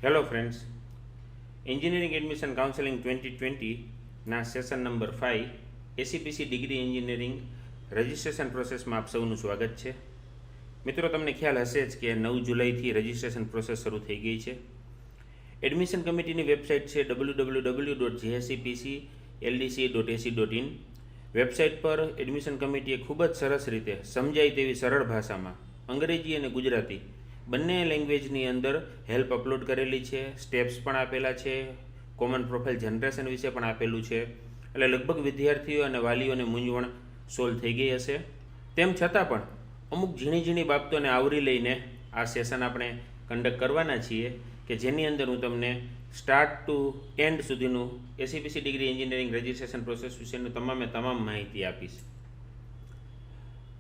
Hello friends, engineering admission counselling 2020ના session number 5 ACPC degree engineering registration પ્રોસેસમાં આપ સૌનું સ્વાગત છે. મિત્રો, તમને ખ્યાલ હશે જ કે 9 જુલાઈથી રજિસ્ટ્રેશન પ્રોસેસ શરૂ થઈ ગઈ છે. એડમિશન કમિટીની વેબસાઇટ છે www.jscpcldc.ac.in. વેબસાઇટ પર એડમિશન કમિટીએ ખૂબ જ સરસ રીતે સમજાય તેવી સરળ ભાષામાં અંગ્રેજી અને ગુજરાતી બંને લેંગ્વેજની અંદર હેલ્પ અપલોડ કરેલી છે. સ્ટેપ્સ પણ આપેલા છે, કોમન પ્રોફાઇલ જનરેશન વિશે પણ આપેલું છે. એટલે લગભગ વિદ્યાર્થીઓ અને વાલીઓને મૂંઝવણ સોલ્વ થઈ ગઈ હશે. તેમ છતાં પણ અમુક ઝીણી બાબતોને આવરી લઈને આ સેશન આપણે કન્ડક્ટ કરવાના છીએ કે જેની અંદર હું તમને સ્ટાર્ટ ટુ એન્ડ સુધીનું ACPC degree engineering registration process વિશેનું તમામ માહિતી આપીશ.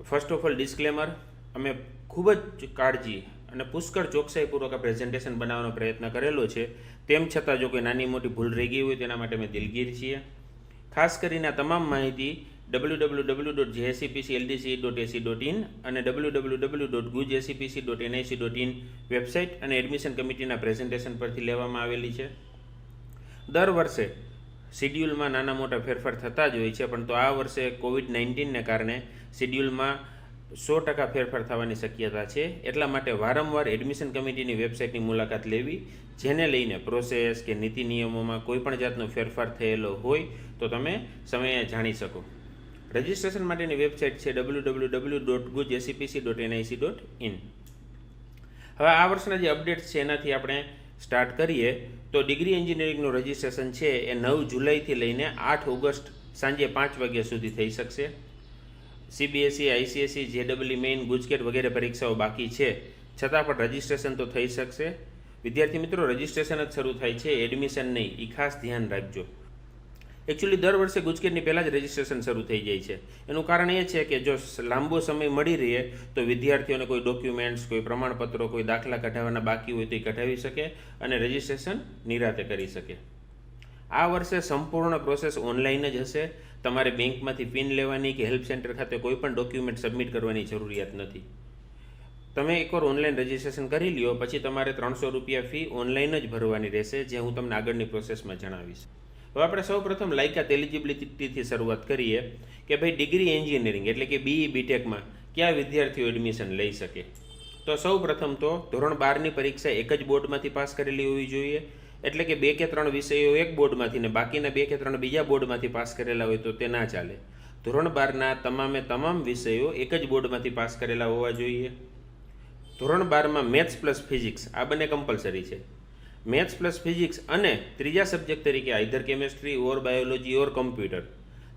ફર્સ્ટ ઓફ ઓલ ડિસ્ક્લેમર, અમે ખૂબ જ કાળજી અને પુષ્કળ ચોકસાઈપૂર્વક આ પ્રેઝન્ટેશન બનાવવાનો પ્રયત્ન કરેલો છે. તેમ છતાં જો કોઈ નાની મોટી ભૂલ રહી ગઈ હોય તેના માટે અમે દિલગીર છીએ. ખાસ કરીને આ તમામ માહિતી www.jscpcldc.ac.in અને www.gujscpc.nic.in વેબસાઇટ અને એડમિશન કમિટીના પ્રેઝન્ટેશન પરથી લેવામાં આવેલી છે. દર વર્ષે શિડ્યુલમાં નાના મોટા ફેરફાર થતા જ હોય છે, પણ તો આ વર્ષે COVID-19ને કારણે શિડ્યુલમાં 100% ફેરફાર થવાની શક્યતા છે. એટલા માટે વારંવાર એડમિશન કમિટીની વેબસાઇટની મુલાકાત લેવી, જેને લઈને પ્રોસેસ કે નીતિ નિયમોમાં કોઈપણ જાતનો ફેરફાર થયેલો હોય તો તમે સમયે જાણી શકો. રજિસ્ટ્રેશન માટેની વેબસાઇટ છે www.gujscpc.nic.in. હવે આ વર્ષના જે અપડેટ્સ છે એનાથી આપણે સ્ટાર્ટ કરીએ તો ડિગ્રી એન્જિનિયરિંગનું રજિસ્ટ્રેશન છે એ 9 જુલાઈથી લઈને 8 ઓગસ્ટ સાંજે 5 વાગ્યા સુધી થઈ શકશે. સીબીએસઈ, આઈસીએસઈ, જેડબલઈ મેઇન, ગુજકેટ વગેરે પરીક્ષાઓ બાકી છે, છતાં પણ રજિસ્ટ્રેશન તો થઈ શકશે. વિદ્યાર્થી મિત્રો, રજિસ્ટ્રેશન જ શરૂ થાય છે, એડમિશન નહીં, એ ખાસ ધ્યાન રાખજો. એકચ્યુઅલી દર વર્ષે ગુજકેટની પહેલાં જ રજિસ્ટ્રેશન શરૂ થઈ જાય છે. એનું કારણ એ છે કે જો લાંબો સમય મળી રહે તો વિદ્યાર્થીઓને કોઈ ડોક્યુમેન્ટ્સ, કોઈ પ્રમાણપત્રો, કોઈ દાખલા કઢાવવાના બાકી હોય તો એ કઢાવી શકે અને રજિસ્ટ્રેશન નિરાતે કરી શકે. આ વર્ષે સંપૂર્ણ પ્રોસેસ ઓનલાઈન જ હશે. તમારે બેંકમાંથી પિન લેવાની કે હેલ્પ સેન્ટર ખાતે કોઈ પણ ડોક્યુમેન્ટ સબમિટ કરવાની જરૂરિયાત નથી. તમે એકવાર ઓનલાઈન રજિસ્ટ્રેશન કરી લ્યો પછી તમારે 300 રૂપિયા ફી ઓનલાઈન જ ભરવાની રહેશે, જે હું તમને આગળની પ્રોસેસમાં જણાવીશ. હવે આપણે સૌપ્રથમ લાયકાત એલિજિબિલિટીથી શરૂઆત કરીએ કે ભાઈ ડિગ્રી એન્જિનિયરિંગ એટલે કે BE BTECમાં કયા વિદ્યાર્થીઓ એડમિશન લઈ શકે. તો સૌપ્રથમ તો ધોરણ 12ની પરીક્ષા એક જ બોર્ડમાંથી પાસ કરેલી હોવી જોઈએ. એટલે કે 2 કે 3 વિષયો એક બોર્ડમાંથી ને બાકીના 2 કે 3 બીજા બોર્ડમાંથી પાસ કરેલા હોય તો તે ના ચાલે. ધોરણ 12ના તમામ વિષયો એક જ બોર્ડમાંથી પાસ કરેલા હોવા જોઈએ. ધોરણ 12માં મેથ્સ પ્લસ ફિઝિક્સ આ બંને કમ્પલસરી છે. મેથ્સ પ્લસ ફિઝિક્સ અને ત્રીજા સબ્જેક્ટ તરીકે આઈધર કેમેસ્ટ્રી ઓર બાયોલોજી ઓર કમ્પ્યુટર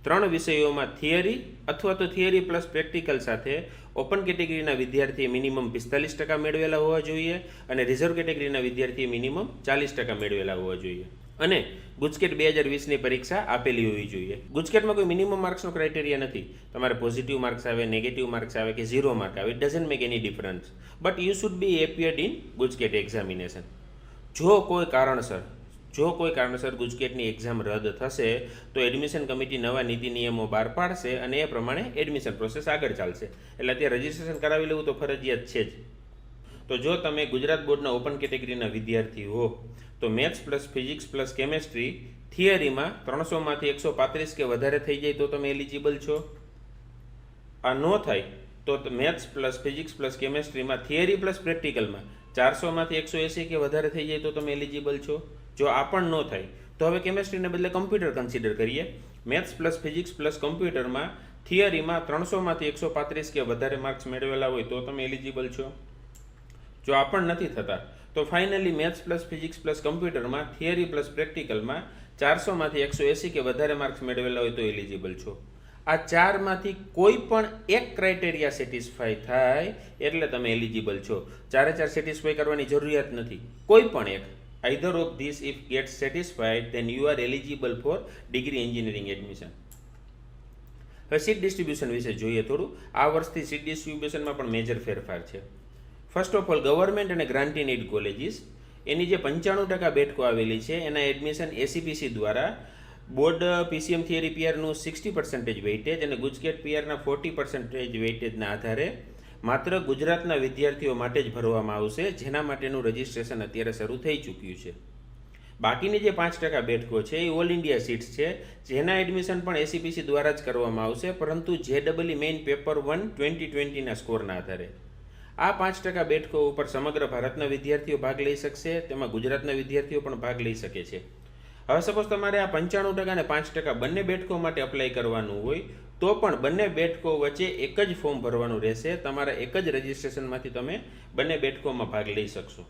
3 વિષયોમાં થિયરી અથવા તો થિયરી પ્લસ પ્રેક્ટિકલ સાથે ઓપન કેટેગરીના વિદ્યાર્થીએ મિનિમમ 45% મેળવેલા હોવા જોઈએ અને રિઝર્વ કેટેગરીના વિદ્યાર્થીએ મિનિમમ 40% મેળવેલા હોવા જોઈએ. અને ગુજકેટ 2020ની પરીક્ષા આપેલી હોવી જોઈએ. ગુજકેટમાં કોઈ મિનિમમ માર્ક્સનો ક્રાઇટેરિયા નથી. તમારે પોઝિટિવ માર્ક્સ આવે, નેગેટિવ માર્ક્સ આવે કે 0 માર્ક આવે, it doesn't make any difference, but you should be appeared in GUJCET examination. જો કોઈ કારણસર ગુજકેટની એક્ઝામ રદ થશે તો એડમિશન કમિટી નવા નીતિ નિયમો બહાર પાડશે અને એ પ્રમાણે એડમિશન પ્રોસેસ આગળ ચાલશે. એટલે અત્યારે રજિસ્ટ્રેશન કરાવી લેવું તો ફરજિયાત છે જ. તો જો તમે ગુજરાત બોર્ડના ઓપન કેટેગરીના વિદ્યાર્થી હો તો મેથ્સ પ્લસ ફિઝિક્સ પ્લસ કેમેસ્ટ્રી થિયરીમાં 300માંથી 135 કે વધારે થઈ જાય તો તમે એલિજિબલ છો. આ ન થાય તો મેથ્સ પ્લસ ફિઝિક્સ પ્લસ કેમેસ્ટ્રીમાં થિયરી પ્લસ પ્રેક્ટિકલમાં 400માંથી 180 કે વધારે થઈ જાય તો તમે એલિજિબલ છો. જો આ પણ ન થાય તો હવે કેમેસ્ટ્રીને બદલે કમ્પ્યુટર કન્સિડર કરીએ. મેથ્સ પ્લસ ફિઝિક્સ પ્લસ કમ્પ્યુટરમાં થિયરીમાં 300માંથી 135 કે વધારે માર્ક્સ મેળવેલા હોય તો તમે એલિજિબલ છો. જો આ પણ નથી થતા તો finally maths plus physics plus કમ્પ્યુટરમાં થિયરી પ્લસ પ્રેક્ટિકલમાં 400માંથી 180 કે વધારે માર્ક્સ મેળવેલા હોય તો એલિજિબલ છો. આ 4માંથી કોઈ પણ એક ક્રાઇટેરિયા સેટિસ્ફાય થાય એટલે તમે એલિજિબલ છો. 4 સેટિસ્ફાય કરવાની જરૂરિયાત નથી, કોઈ પણ એક. either of these if gets satisfied then you are eligible for degree engineering admission. હવે સીટ ડિસ્ટ્રીબ્યુશન વિશે જોઈએ થોડું. આ વર્ષથી સીટ ડિસ્ટ્રીબ્યુશનમાં પણ મેજર ફેરફાર છે. ફર્સ્ટ ઓફ ઓલ ગવર્મેન્ટ અને ગ્રાન્ટી નીડ કોલેજીસ એની જે 95% બેઠકો આવેલી છે એના એડમિશન એસીપીસી દ્વારા બોર્ડ પીસીએમ થિયરી પીઆરનું 60% વેઇટેજ અને ગુજકેટ પીઆરના 40% વેઇટેજના આધારે માત્ર ગુજરાતના વિદ્યાર્થીઓ માટે જ ભરવામાં આવશે, જેના માટેનું રજિસ્ટ્રેશન અત્યારે શરૂ થઈ ચૂક્યું છે. બાકીની જે 5% બેઠકો છે એ ઓલ ઇન્ડિયા સીટ્સ છે, જેના એડમિશન પણ એસીપીસી દ્વારા જ કરવામાં આવશે, પરંતુ JEE મેઇન પેપર 1 2020ના સ્કોરના આધારે. આ 5% બેઠકો ઉપર સમગ્ર ભારતના વિદ્યાર્થીઓ ભાગ લઈ શકશે, તેમાં ગુજરાતના વિદ્યાર્થીઓ પણ ભાગ લઈ શકે છે. હવે સપોઝ તમારે આ 95% અને 5% બંને બેઠકો માટે અપ્લાય કરવાનું હોય તો પણ બંને બેઠકો વચ્ચે એક જ ફોર્મ ભરવાનું રહેશે. તમારા એક જ રજિસ્ટ્રેશનમાંથી તમે બંને બેઠકોમાં ભાગ લઈ શકશો.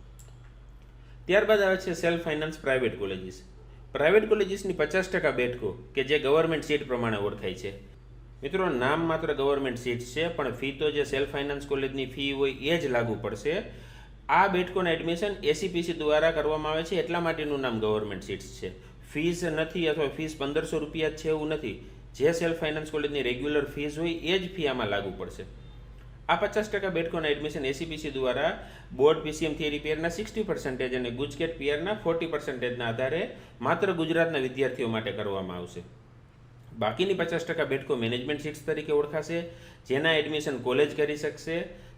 ત્યારબાદ આવે છે self finance private colleges. Private કોલેજીસની 50% બેઠકો કે જે ગવર્મેન્ટ સીટ પ્રમાણે ઓળખાય છે. મિત્રો, નામ માત્ર ગવર્મેન્ટ સીટ છે, પણ ફી તો જે સેલ્ફ ફાઇનાન્સ કોલેજની ફી હોય એ જ લાગુ પડશે. આ બેઠકોના એડમિશન એસીપીસી દ્વારા કરવામાં આવે છે, એટલા માટેનું નામ ગવર્મેન્ટ સીટ્સ છે. ફીસ નથી અથવા ફીસ 1500 રૂપિયા જ છે એવું નથી. જે સેલ્ફ ફાઇનાન્સ કોલેજની રેગ્યુલર ફીસ હોય એ જ ફી આમાં લાગુ પડશે. આ 50% બેઠકોના એડમિશન એસીપીસી દ્વારા બોર્ડ પીસીએમ થિયરી પેરના 60% અને ગુજકેટ પીઆરના 40%ના આધારે માત્ર ગુજરાતના વિદ્યાર્થીઓ માટે કરવામાં આવશે. બાકીની 50% બેઠકો મેનેજમેન્ટ સીટ્સ તરીકે ઓળખાશે, જેના એડમિશન કોલેજ કરી શકશે,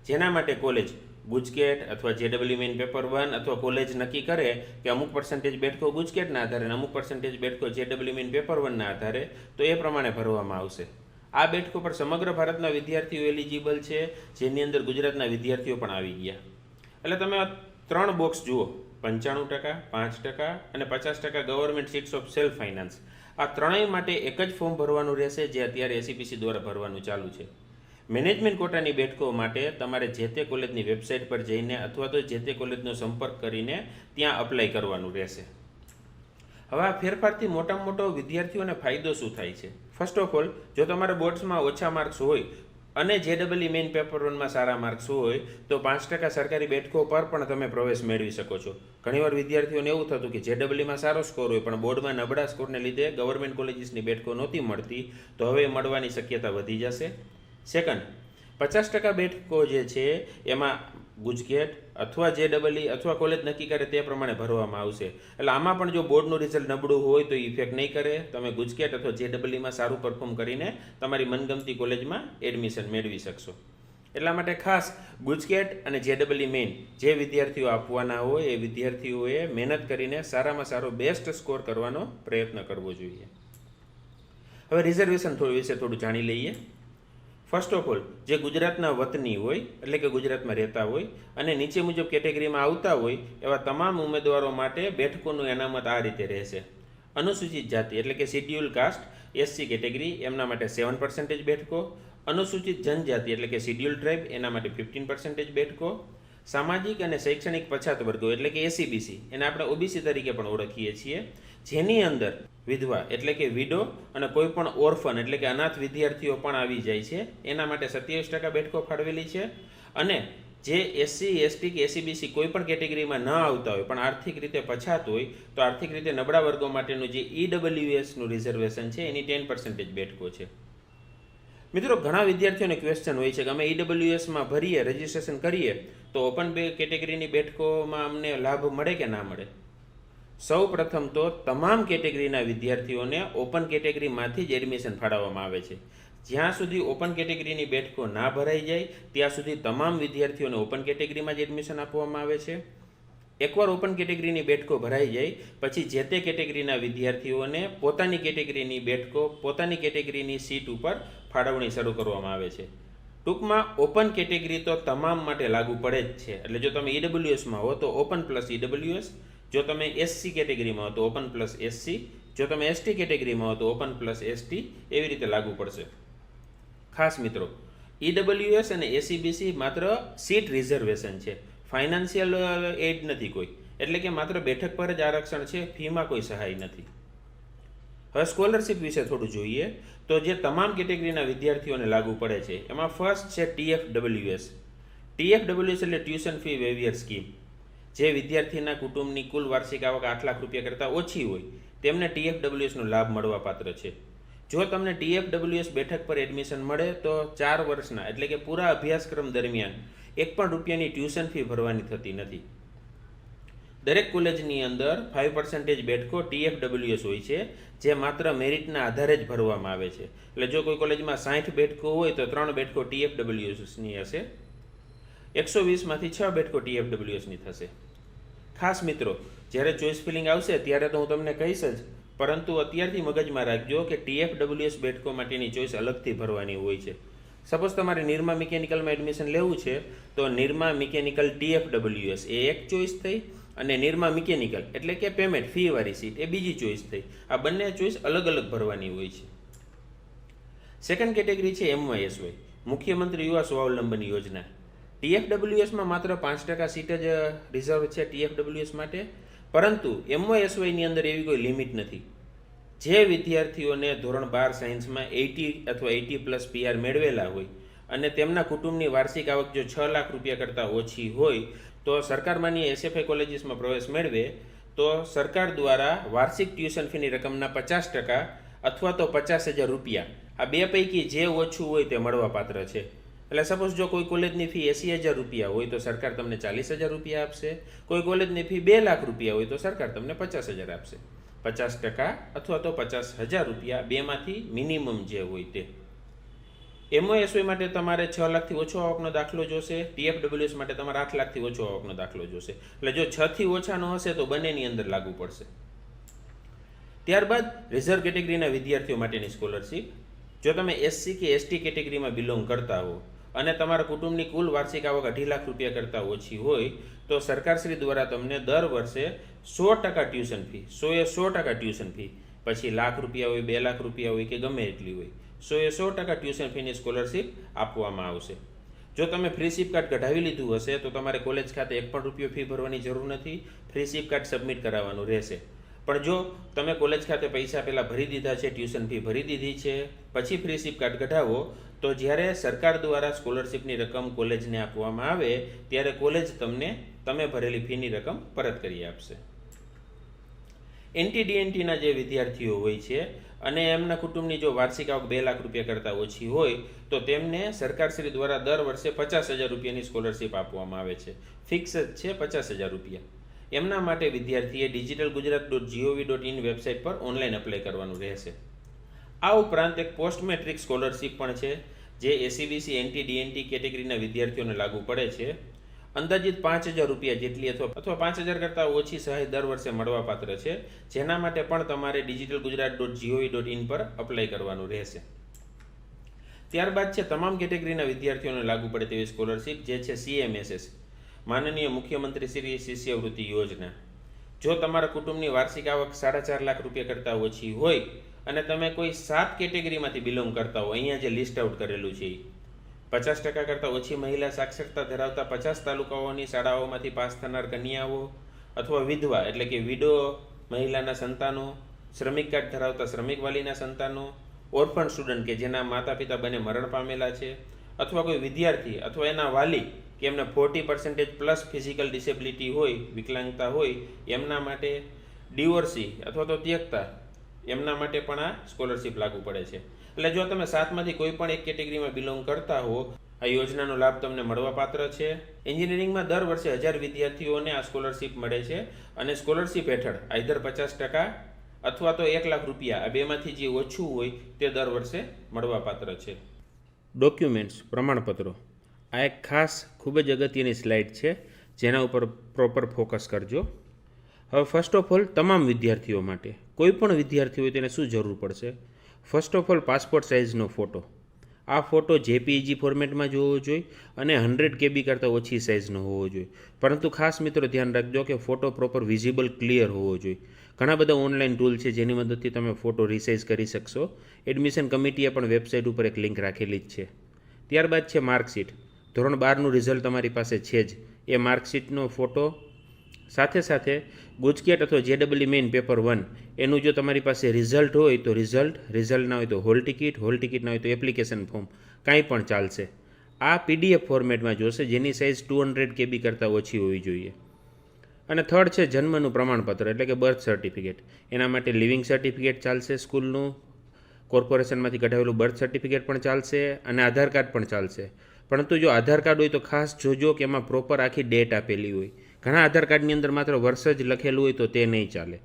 જેના માટે કોલેજ ગુજકેટ અથવા JEE મેઇન પેપર 1 અથવા કોલેજ નક્કી કરે કે અમુક પર્સન્ટેજ બેઠકો ગુજકેટના આધારે અને અમુક પર્સન્ટેજ બેઠકો JEE મેઇન પેપર 1ના આધારે, તો એ પ્રમાણે ભરવામાં આવશે. આ બેઠકો પર સમગ્ર ભારતના વિદ્યાર્થીઓ એલિજિબલ છે, જેની અંદર ગુજરાતના વિદ્યાર્થીઓ પણ આવી ગયા. એટલે તમે 3 બોક્સ જુઓ, 95%, 5% અને 50% government seats of self finance. આ ત્રણેય માટે એક જ ફોર્મ ભરવાનું રહેશે, જે અત્યારે એસીપીસી દ્વારા ભરવાનું ચાલુ છે. મેનેજમેન્ટ કોટાની બેઠકો માટે તમારે જે તે કોલેજની વેબસાઇટ પર જઈને અથવા તો જે તે કોલેજનો સંપર્ક કરીને ત્યાં અપ્લાય કરવાનું રહેશે. હવે આ ફેરફારથી મોટામાં મોટો વિદ્યાર્થીઓને ફાયદો શું થાય છે? ફર્સ્ટ ઓફ ઓલ, જો તમારા બોર્ડ્સમાં ઓછા માર્ક્સ હોય અને JEE મેઇન પેપર 1માં સારા માર્ક્સ હોય તો 5% સરકારી બેઠકો પર પણ તમે પ્રવેશ મેળવી શકો છો. ઘણીવાર વિદ્યાર્થીઓને એવું થતું કે JEEમાં સારો સ્કોર હોય પણ બોર્ડમાં નબળા સ્કોરને લીધે ગવર્મેન્ટ કોલેજીસની બેઠકો નહોતી મળતી, તો હવે મળવાની શક્યતા વધી જશે. સેકન્ડ, 50% બેઠકો જે છે એમાં ગુજકેટ અથવા JEE અથવા કોલેજ નક્કી કરે તે પ્રમાણે ભરવામાં આવશે. એટલે આમાં પણ જો બોર્ડનું રિઝલ્ટ નબળું હોય તો ઇફેક્ટ નહીં કરે. તમે ગુજકેટ અથવા JEEમાં સારું પરફોર્મ કરીને તમારી મનગમતી કોલેજમાં એડમિશન મેળવી શકશો. એટલા માટે ખાસ ગુજકેટ અને JEE મેઇન જે વિદ્યાર્થીઓ આપવાના હોય એ વિદ્યાર્થીઓએ મહેનત કરીને સારામાં સારો બેસ્ટ સ્કોર કરવાનો પ્રયત્ન કરવો જોઈએ. હવે રિઝર્વેશન વિશે થોડું જાણી લઈએ. ફર્સ્ટ ઓફ ઓલ, જે ગુજરાતના વતની હોય એટલે કે ગુજરાતમાં રહેતા હોય અને નીચે મુજબ કેટેગરીમાં આવતા હોય એવા તમામ ઉમેદવારો માટે બેઠકોનું અનામત આ રીતે રહેશે. અનુસૂચિત જાતિ એટલે કે શિડ્યુલ કાસ્ટ SC કેટેગરી, એમના માટે 7% બેઠકો. અનુસૂચિત જનજાતિ એટલે કે શિડ્યુલ ટ્રાઇબ, એના માટે 15% બેઠકો. સામાજિક અને શૈક્ષણિક પછાત વર્ગો એટલે કે SCBC, એને આપણે OBC તરીકે પણ ઓળખીએ છીએ, જેની અંદર વિધવા એટલે કે વિડો અને કોઈ પણ ઓર્ફન એટલે કે અનાથ વિદ્યાર્થીઓ પણ આવી જાય છે, એના માટે 27% બેઠકો ફાળવેલી છે. અને જે SC, ST કે SCBC કોઈ પણ કેટેગરીમાં ન આવતા હોય પણ આર્થિક રીતે પછાત હોય તો આર્થિક રીતે નબળા વર્ગો માટેનું જે EWSનું રિઝર્વેશન છે એની 10% બેઠકો છે. મિત્રો, ઘણા વિદ્યાર્થીઓને ક્વેશ્ચન હોય છે કે અમે EWSમાં ભરીએ, રજિસ્ટ્રેશન કરીએ તો ઓપન કેટેગરીની બેઠકોમાં અમને લાભ મળે કે ના મળે? સૌ પ્રથમ તો તમામ કેટેગરીના વિદ્યાર્થીઓને ઓપન કેટેગરીમાંથી જ એડમિશન ફાળવવામાં આવે છે. જ્યાં સુધી ઓપન કેટેગરીની બેઠકો ના ભરાઈ જાય ત્યાં સુધી તમામ વિદ્યાર્થીઓને ઓપન કેટેગરીમાં જ એડમિશન આપવામાં આવે છે. એકવાર ઓપન કેટેગરીની બેઠકો ભરાઈ જાય પછી જે તે કેટેગરીના વિદ્યાર્થીઓને પોતાની કેટેગરીની બેઠકો પોતાની કેટેગરીની સીટ ઉપર ફાળવણી શરૂ કરવામાં આવે છે. ટૂંકમાં ઓપન કેટેગરી તો તમામ માટે લાગુ પડે જ છે. એટલે જો તમે EWSમાં હો તો ઓપન પ્લસ EWS, જો તમે SC કેટેગરીમાં હો તો ઓપન પ્લસ SC, જો તમે ST કેટેગરીમાં હો તો ઓપન પ્લસ ST, એવી રીતે લાગુ પડશે. ખાસ મિત્રો, EWS અને SCBC માત્ર સીટ રિઝર્વેશન છે, ફાઇનાન્શિયલ એડ નથી કોઈ, એટલે કે માત્ર બેઠક પર જ આરક્ષણ છે, ફીમાં કોઈ સહાય નથી. હવે સ્કોલરશિપ વિશે થોડું જોઈએ તો જે તમામ કેટેગરીના વિદ્યાર્થીઓને લાગુ પડે છે એમાં ફર્સ્ટ છે TFWS. TFWS એટલે ટ્યુશન ફી વેવિયર સ્કીમ. જે વિદ્યાર્થીના કુટુંબની કુલ વાર્ષિક આવક 8 લાખ રૂપિયા કરતાં ઓછી હોય તેમને TFWSનો લાભ મળવા પાત્ર છે. જો તમને TFWS બેઠક પર એડમિશન મળે તો 4 વર્ષના એટલે કે પૂરા અભ્યાસક્રમ દરમિયાન 1 પણ રૂપિયાની ટ્યુશન ફી ભરવાની થતી નથી. દરેક કોલેજની અંદર 5% બેઠકો TFWS હોય છે, જે માત્ર મેરિટના આધારે જ ભરવામાં આવે છે. એટલે જો કોઈ કોલેજમાં 60 બેઠકો હોય તો 3 બેઠકો TFWSની હશે. 120માંથી 6 બેઠકો TFWSની થશે. ખાસ મિત્રો, જ્યારે ચોઇસ ફિલિંગ આવશે ત્યારે તો હું તમને કહીશ જ, પરંતુ અત્યારથી મગજમાં રાખજો કે TFWS બેઠકો માટેની ચોઇસ અલગથી ભરવાની હોય છે. સપોઝ તમારે નિરમા મિકેનિકલમાં એડમિશન લેવું છે તો નિરમા મિકેનિકલ TFWS એ એક ચોઇસ થઈ, અને નિરમા મિકેનિકલ એટલે કે પેમેન્ટ ફીવાળી સીટ એ બીજી ચોઇસ થઈ. આ બંને ચોઇસ અલગ અલગ ભરવાની હોય છે. સેકન્ડ કેટેગરી છે MYSY, મુખ્યમંત્રી યુવા સ્વાવલંબન યોજના. TFWSમાં માત્ર 5% સીટ જ રિઝર્વ છે TFWS માટે, પરંતુ MYSYની અંદર એવી કોઈ લિમિટ નથી. જે વિદ્યાર્થીઓને ધોરણ 12 સાયન્સમાં 80 અથવા 80+ PR મેળવેલા હોય અને તેમના કુટુંબની વાર્ષિક આવક જો 6 લાખ રૂપિયા કરતાં ઓછી હોય તો સરકાર માન્ય SFI કોલેજીસમાં પ્રવેશ મેળવે તો સરકાર દ્વારા વાર્ષિક ટ્યુશન ફીની રકમના 50% અથવા તો 50,000 રૂપિયા, આ બે પૈકી જે ઓછું હોય તે મળવાપાત્ર છે. એટલે સપોઝ જો કોઈ કોલેજની ફી 80,000 રૂપિયા હોય તો સરકાર તમને 40,000 રૂપિયા આપશે. કોઈ કોલેજની ફી 2 લાખ રૂપિયા હોય તો સરકાર તમને 50,000 આપશે. 50% અથવા તો 50,000 રૂપિયા, બેમાંથી મિનિમમ જે હોય તે. MYSY માટે તમારે 6 લાખથી ઓછો આવકનો દાખલો જોશે, TFWS માટે તમારે 8 લાખથી ઓછો આવકનો દાખલો જોશે. એટલે જો 6 થી ઓછાનો હશે તો બંનેની અંદર લાગુ પડશે. ત્યારબાદ રિઝર્વ કેટેગરીના વિદ્યાર્થીઓ માટેની સ્કોલરશીપ. જો તમે SC કે ST કેટેગરીમાં બિલોંગ કરતા હો અને તમારા કુટુંબની કુલ વાર્ષિક આવક 2.5 લાખ રૂપિયા કરતાં ઓછી હોય તો સરકારશ્રી દ્વારા તમને દર વર્ષે 100% ટ્યુશન ફી, 100% ટ્યુશન ફી, પછી લાખ રૂપિયા હોય, 2 લાખ રૂપિયા હોય કે ગમે એટલી હોય, 100% ટ્યુશન ફીની સ્કોલરશીપ આપવામાં આવશે. જો તમે ફ્રી સિપ કાર્ડ કઢાવી લીધું હશે તો તમારે કોલેજ ખાતે 1 પણ રૂપિયો ફી ભરવાની જરૂર નથી, ફ્રી સિપ કાર્ડ સબમિટ કરાવવાનું રહેશે. પણ જો તમે કોલેજ ખાતે પૈસા પહેલાં ભરી દીધા છે, ટ્યુશન ફી ભરી દીધી છે, પછી ફ્રી સિપ કાર્ડ કઢાવો તો જ્યારે સરકાર દ્વારા સ્કોલરશીપની રકમ કોલેજને આપવામાં આવે ત્યારે કોલેજ તમને તમે ભરેલી ફીની રકમ પરત કરી આપશે. NTDNTના જે વિદ્યાર્થીઓ હોય છે અને એમના કુટુંબની જો વાર્ષિક આવક 2 લાખ રૂપિયા કરતાં ઓછી હોય તો તેમને સરકારશ્રી દ્વારા દર વર્ષે 50,000 રૂપિયાની સ્કોલરશીપ આપવામાં આવે છે. ફિક્સ જ છે 50,000 રૂપિયા. એમના માટે વિદ્યાર્થીએ digitalgujarat.gov.in વેબસાઇટ પર ઓનલાઈન એપ્લાય કરવાનું રહેશે. આ ઉપરાંત એક પોસ્ટ મેટ્રિક સ્કોલરશીપ પણ છે જે SCBC NTDNT કેટેગરીના વિદ્યાર્થીઓને લાગુ પડે છે. અંદાજિત 5,000 રૂપિયા જેટલી અથવા 5,000 કરતાં ઓછી સહાય દર વર્ષે મળવાપાત્ર છે, જેના માટે પણ તમારે digitalgujarat.gov.in પર અપ્લાય કરવાનું રહેશે. ત્યારબાદ છે તમામ કેટેગરીના વિદ્યાર્થીઓને લાગુ પડે તેવી સ્કોલરશીપ જે છે CMSS, માનનીય મુખ્યમંત્રી શ્રી શિષ્યવૃત્તિ યોજના. જો તમારા કુટુંબની વાર્ષિક આવક 4.5 લાખ રૂપિયા કરતાં ઓછી હોય અને તમે કોઈ 7 કેટેગરીમાંથી બિલોંગ કરતા હો, અહીંયા જે લિસ્ટ આઉટ કરેલું છે 50% કરતાં ઓછી મહિલા સાક્ષરતા ધરાવતા 50 તાલુકાઓની શાળાઓમાંથી પાસ થનાર કન્યાઓ અથવા વિધવા એટલે કે વિડો મહિલાના સંતાનો, શ્રમિક કાર્ડ ધરાવતા શ્રમિક વાલીના સંતાનો, ઓર્ફન સ્ટુડન્ટ કે જેના માતા પિતા બંને મરણ પામેલા છે, અથવા કોઈ વિદ્યાર્થી અથવા એના વાલી કે એમને 40% + ફિઝિકલ ડિસેબિલિટી હોય, વિકલાંગતા હોય, એમના માટે, ડિવોર્સી અથવા તો ત્યક્તા એમના માટે પણ આ સ્કોલરશીપ લાગુ પડે છે. એટલે જો તમે 7માંથી કોઈ પણ એક કેટેગરીમાં બિલોંગ કરતા હો આ યોજનાનો લાભ તમને મળવાપાત્ર છે. એન્જિનિયરિંગમાં દર વર્ષે 1000 વિદ્યાર્થીઓને આ સ્કોલરશીપ મળે છે અને સ્કોલરશીપ હેઠળ આઈધર 50% અથવા તો 1 લાખ રૂપિયા, આ બેમાંથી જે ઓછું હોય તે દર વર્ષે મળવાપાત્ર છે. ડોક્યુમેન્ટ્સ, પ્રમાણપત્રો. આ એક ખાસ ખૂબ જ અગત્યની સ્લાઇડ છે જેના ઉપર પ્રોપર ફોકસ કરજો. હવે ફર્સ્ટ ઓફ ઓલ તમામ વિદ્યાર્થીઓ માટે, કોઈ પણ વિદ્યાર્થી હોય તેને શું જરૂર પડશે? ફર્સ્ટ ઓફ ઓલ પાસપોર્ટ સાઇઝનો ફોટો. આ ફોટો JPEG ફોર્મેટમાં જ હોવો જોઈએ અને 100 KB કરતાં ઓછી સાઇઝનો હોવો જોઈએ. પરંતુ ખાસ મિત્રો ધ્યાન રાખજો કે ફોટો પ્રોપર વિઝિબલ ક્લિયર હોવો જોઈએ. ઘણા બધા ઓનલાઈન ટૂલ છે જેની મદદથી તમે ફોટો રિસાઇઝ કરી શકશો. એડમિશન કમિટીએ પણ વેબસાઇટ ઉપર એક લિંક રાખેલી જ છે. ત્યારબાદ છે માર્કશીટ. ધોરણ 12નું રિઝલ્ટ તમારી પાસે છે જ, એ માર્કશીટનો ફોટો, સાથે સાથે ગુજકેટ અથવા JEE મેઇન પેપર 1 એનું જો તમારી પાસે રિઝલ્ટ હોય તો રિઝલ્ટ ના હોય તો હોલ ટિકિટ ના હોય તો એપ્લિકેશન ફોર્મ, કાંઈ પણ ચાલશે. આ PDF ફોર્મેટમાં જોશે જેની સાઇઝ 200 KB કરતાં ઓછી હોવી જોઈએ. અને થર્ડ છે જન્મનું પ્રમાણપત્ર એટલે કે બર્થ સર્ટિફિકેટ. એના માટે લિવિંગ સર્ટિફિકેટ ચાલશે સ્કૂલનું, કોર્પોરેશનમાંથી કઢાવેલું બર્થ સર્ટિફિકેટ પણ ચાલશે અને આધાર કાર્ડ પણ ચાલશે. પરંતુ જો આધાર કાર્ડ હોય તો ખાસ જોજો કે એમાં પ્રોપર આખી ડેટ આપેલી હોય. ઘણા આધાર કાર્ડની અંદર માત્ર વર્ષ જ લખેલું હોય તો તે નહીં ચાલે.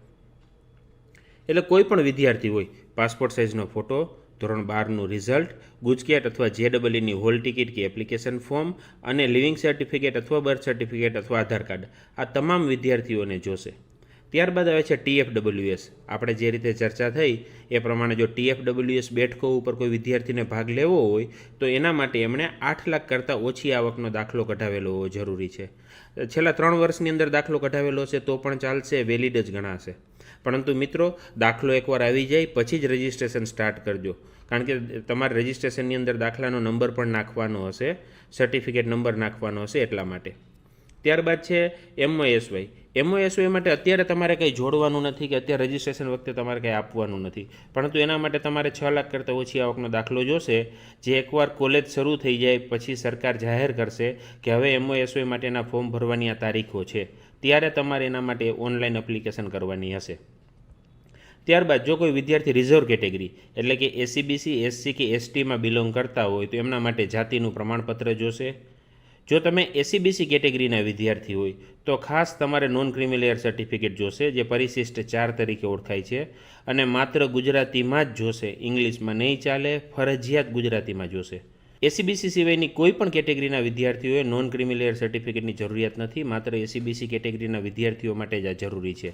એટલે કોઈ પણ વિદ્યાર્થી હોય પાસપોર્ટ સાઇઝનો ફોટો, ધોરણ 12નું રિઝલ્ટ, ગુજકેટ અથવા JEEની હોલ ટિકિટ કે એપ્લિકેશન ફોર્મ અને લિવિંગ સર્ટિફિકેટ અથવા બર્થ સર્ટિફિકેટ અથવા આધાર કાર્ડ આ તમામ વિદ્યાર્થીઓને જોશે. ત્યારબાદ આવે છે TFWS. આપણે જે રીતે ચર્ચા થઈ એ પ્રમાણે જો TFWS બેઠકો ઉપર કોઈ વિદ્યાર્થીને ભાગ લેવો હોય તો એના માટે એમણે 8 લાખ કરતાં ઓછી આવકનો દાખલો કઢાવેલો હોવો જરૂરી છે. છેલ્લા 3 વર્ષની અંદર દાખલો કઢાવેલો છે તો પણ ચાલશે, વેલિડ જ ગણાશે. પરંતુ મિત્રો, દાખલો એકવાર આવી જાય પછી જ રજિસ્ટ્રેશન સ્ટાર્ટ કરજો, કારણ કે તમારે રજિસ્ટ્રેશનની અંદર દાખલાનો નંબર પણ નાખવાનો હશે, સર્ટિફિકેટ નંબર નાખવાનો હશે એટલા માટે. ત્યારબાદ છે MOSY. MOSY માટે અત્યારે તમારે કંઈ જોડવાનું નથી કે અત્યારે રજિસ્ટ્રેશન વખતે તમારે કંઈ આપવાનું નથી, પરંતુ એના માટે તમારે 6 લાખ કરતાં ઓછી આવકનો દાખલો જોશે, જે એકવાર કોલેજ શરૂ થઈ જાય પછી સરકાર જાહેર કરશે કે હવે MOSY માટેના ફોર્મ ભરવાની આ તારીખો છે, ત્યારે તમારે એના માટે ઓનલાઈન એપ્લિકેશન કરવાની હશે. ત્યારબાદ જો કોઈ વિદ્યાર્થી રિઝર્વ કેટેગરી એટલે કે SCBC, SC કે STમાં બિલોંગ કરતા હોય તો એમના માટે જાતિનું પ્રમાણપત્ર જોશે. જો તમે SCBC કેટેગરીના વિદ્યાર્થી હોય તો ખાસ તમારે નોન ક્રિમિલેયર સર્ટિફિકેટ જોશે, જે પરિશિષ્ટ 4 તરીકે ઓળખાય છે, અને માત્ર ગુજરાતીમાં જ જોશે, ઇંગ્લિશમાં નહીં ચાલે, ફરજિયાત ગુજરાતીમાં જોશે. SCBC સિવાયની કોઈ પણ કેટેગરીના વિદ્યાર્થીઓએ નોન ક્રિમિલેયર સર્ટિફિકેટની જરૂરિયાત નથી, માત્ર SCBC કેટેગરીના વિદ્યાર્થીઓ માટે જ આ જરૂરી છે.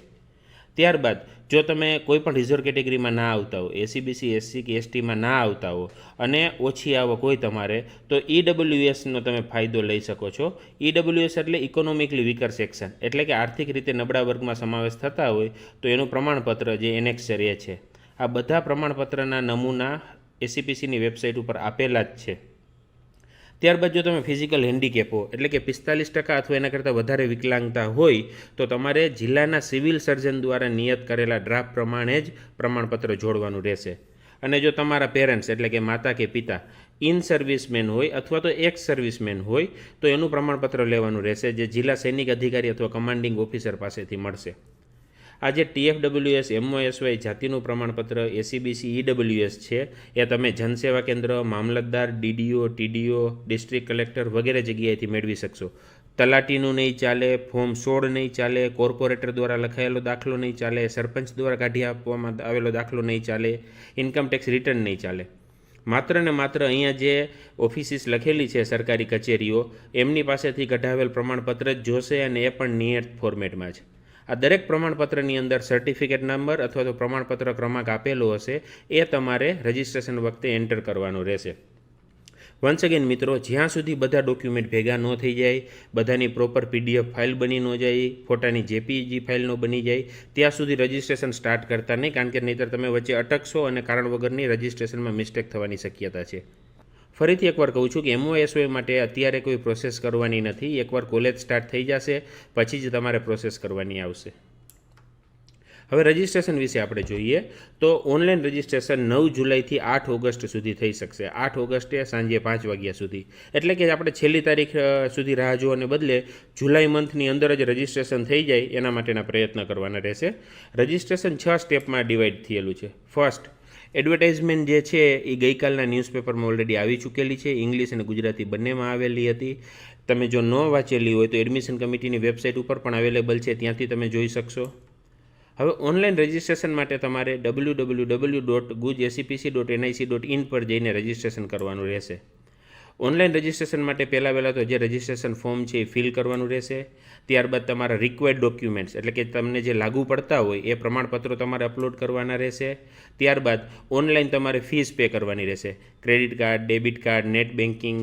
ત્યારબાદ જો તમે કોઈ પણ રિઝર્વ કેટેગરીમાં ના આવતા હો, SCBC, SC કે STમાં ના આવતા હો અને ઓછી આવક હોય તમારે, તો EWSનો તમે ફાયદો લઈ શકો છો. EWS એટલે ઇકોનોમિકલી વીકર સેક્શન, એટલે કે આર્થિક રીતે નબળા વર્ગમાં સમાવેશ થતા હોય તો એનું પ્રમાણપત્ર જે એનેક્સર એ છે. આ બધા પ્રમાણપત્રના નમૂના SCPCની વેબસાઇટ ઉપર આપેલા જ છે. ત્યારબાદ જો તમે ફિઝિકલ હેન્ડીકેપ હો એટલે કે 45% અથવા એના કરતાં વધારે વિકલાંગતા હોય તો તમારે જિલ્લાના સિવિલ સર્જન દ્વારા નિયત કરેલા ડ્રાફ્ટ પ્રમાણે જ પ્રમાણપત્ર જોડવાનું રહેશે. અને જો તમારા પેરેન્ટ્સ એટલે કે માતા કે પિતા ઇન સર્વિસમેન હોય અથવા તો એક્સ સર્વિસમેન હોય તો એનું પ્રમાણપત્ર લેવાનું રહેશે, જે જિલ્લા સૈનિક અધિકારી અથવા કમાન્ડિંગ ઓફિસર પાસેથી મળશે. આ જે TFWS, MOSY જાતિનું પ્રમાણપત્ર, SCBC, EWS છે એ તમે જનસેવા કેન્દ્ર, મામલતદાર, DDO, TDO, ડિસ્ટ્રિક્ટ કલેક્ટર વગેરે જગ્યાએથી મેળવી શકશો. તલાટીનું નહીં ચાલે, ફોર્મ 16 નહીં ચાલે, કોર્પોરેટર દ્વારા લખાયેલો દાખલો નહીં ચાલે, સરપંચ દ્વારા કાઢી આપવામાં આવેલો દાખલો નહીં ચાલે, ઇન્કમટેક્સ રિટર્ન નહીં ચાલે. માત્ર ને માત્ર અહીંયા જે ઓફિસીસ લખેલી છે સરકારી કચેરીઓ, એમની પાસેથી કઢાવેલ પ્રમાણપત્ર જ જોશે, અને એ પણ નિયત ફોર્મેટમાં છે. આ દરેક પ્રમાણપત્રની અંદર સર્ટિફિકેટ નંબર અથવા તો પ્રમાણપત્ર ક્રમાંક આપેલો હશે, એ તમારે રજિસ્ટ્રેશન વખતે એન્ટર કરવાનો રહેશે. વન્સ અગેન મિત્રો, જ્યાં સુધી બધા ડોક્યુમેન્ટ ભેગા ન થઈ જાય, બધાની પ્રોપર PDF ફાઇલ બની ન જાય, ફોટાની JPG ફાઇલ ન બની જાય, ત્યાં સુધી રજિસ્ટ્રેશન સ્ટાર્ટ કરતા નહીં, કારણ કે નહીંતર તમે વચ્ચે અટકશો અને કારણ વગરની રજિસ્ટ્રેશનમાં મિસ્ટેક થવાની શક્યતા છે. ફરીથી એકવાર કહું છું કે MOSY માટે અત્યારે કોઈ પ્રોસેસ કરવાની નથી. એકવાર કોલેજ સ્ટાર્ટ થઈ જશે પછી જ તમારે પ્રોસેસ કરવાની આવશે. હવે રજિસ્ટ્રેશન વિશે આપણે જોઈએ તો ઓનલાઈન રજિસ્ટ્રેશન 9 જુલાઈથી 8 ઓગસ્ટ સુધી થઈ શકશે. 8 ઓગસ્ટે સાંજે 5 વાગ્યા સુધી, એટલે કે આપણે છેલ્લી તારીખ સુધી રાહ જોવાને બદલે જુલાઈ મંથની અંદર જ રજિસ્ટ્રેશન થઈ જાય એના માટેના પ્રયત્ન કરવાના રહેશે. રજિસ્ટ્રેશન 6 સ્ટેપમાં ડિવાઈડ થયેલું છે. ફર્સ્ટ, એડવર્ટાઇઝમેન્ટ જે છે એ ગઈકાલના ન્યૂઝપેપરમાં ઓલરેડી આવી ચૂકેલી છે, ઇંગ્લિશ અને ગુજરાતી બંનેમાં આવેલી હતી. તમે જો ન વાંચેલી હોય તો એડમિશન કમિટીની વેબસાઇટ ઉપર પણ અવેલેબલ છે, ત્યાંથી તમે જોઈ શકશો. હવે ઓનલાઈન રજિસ્ટ્રેશન માટે તમારે www.gujscpc.nic.in પર જઈને રજિસ્ટ્રેશન કરવાનું રહેશે. ઓનલાઈન રજિસ્ટ્રેશન માટે પહેલાં તો જે રજિસ્ટ્રેશન ફોર્મ છે એ ફિલ કરવાનું રહેશે. ત્યારબાદ તમારા રિક્વાયર્ડ ડોક્યુમેન્ટ્સ એટલે કે તમને જે લાગુ પડતા હોય એ પ્રમાણપત્રો તમારે અપલોડ કરવાના રહેશે. ત્યારબાદ ઓનલાઈન તમારે ફીસ પે કરવાની રહેશે. Credit card, debit card, net banking,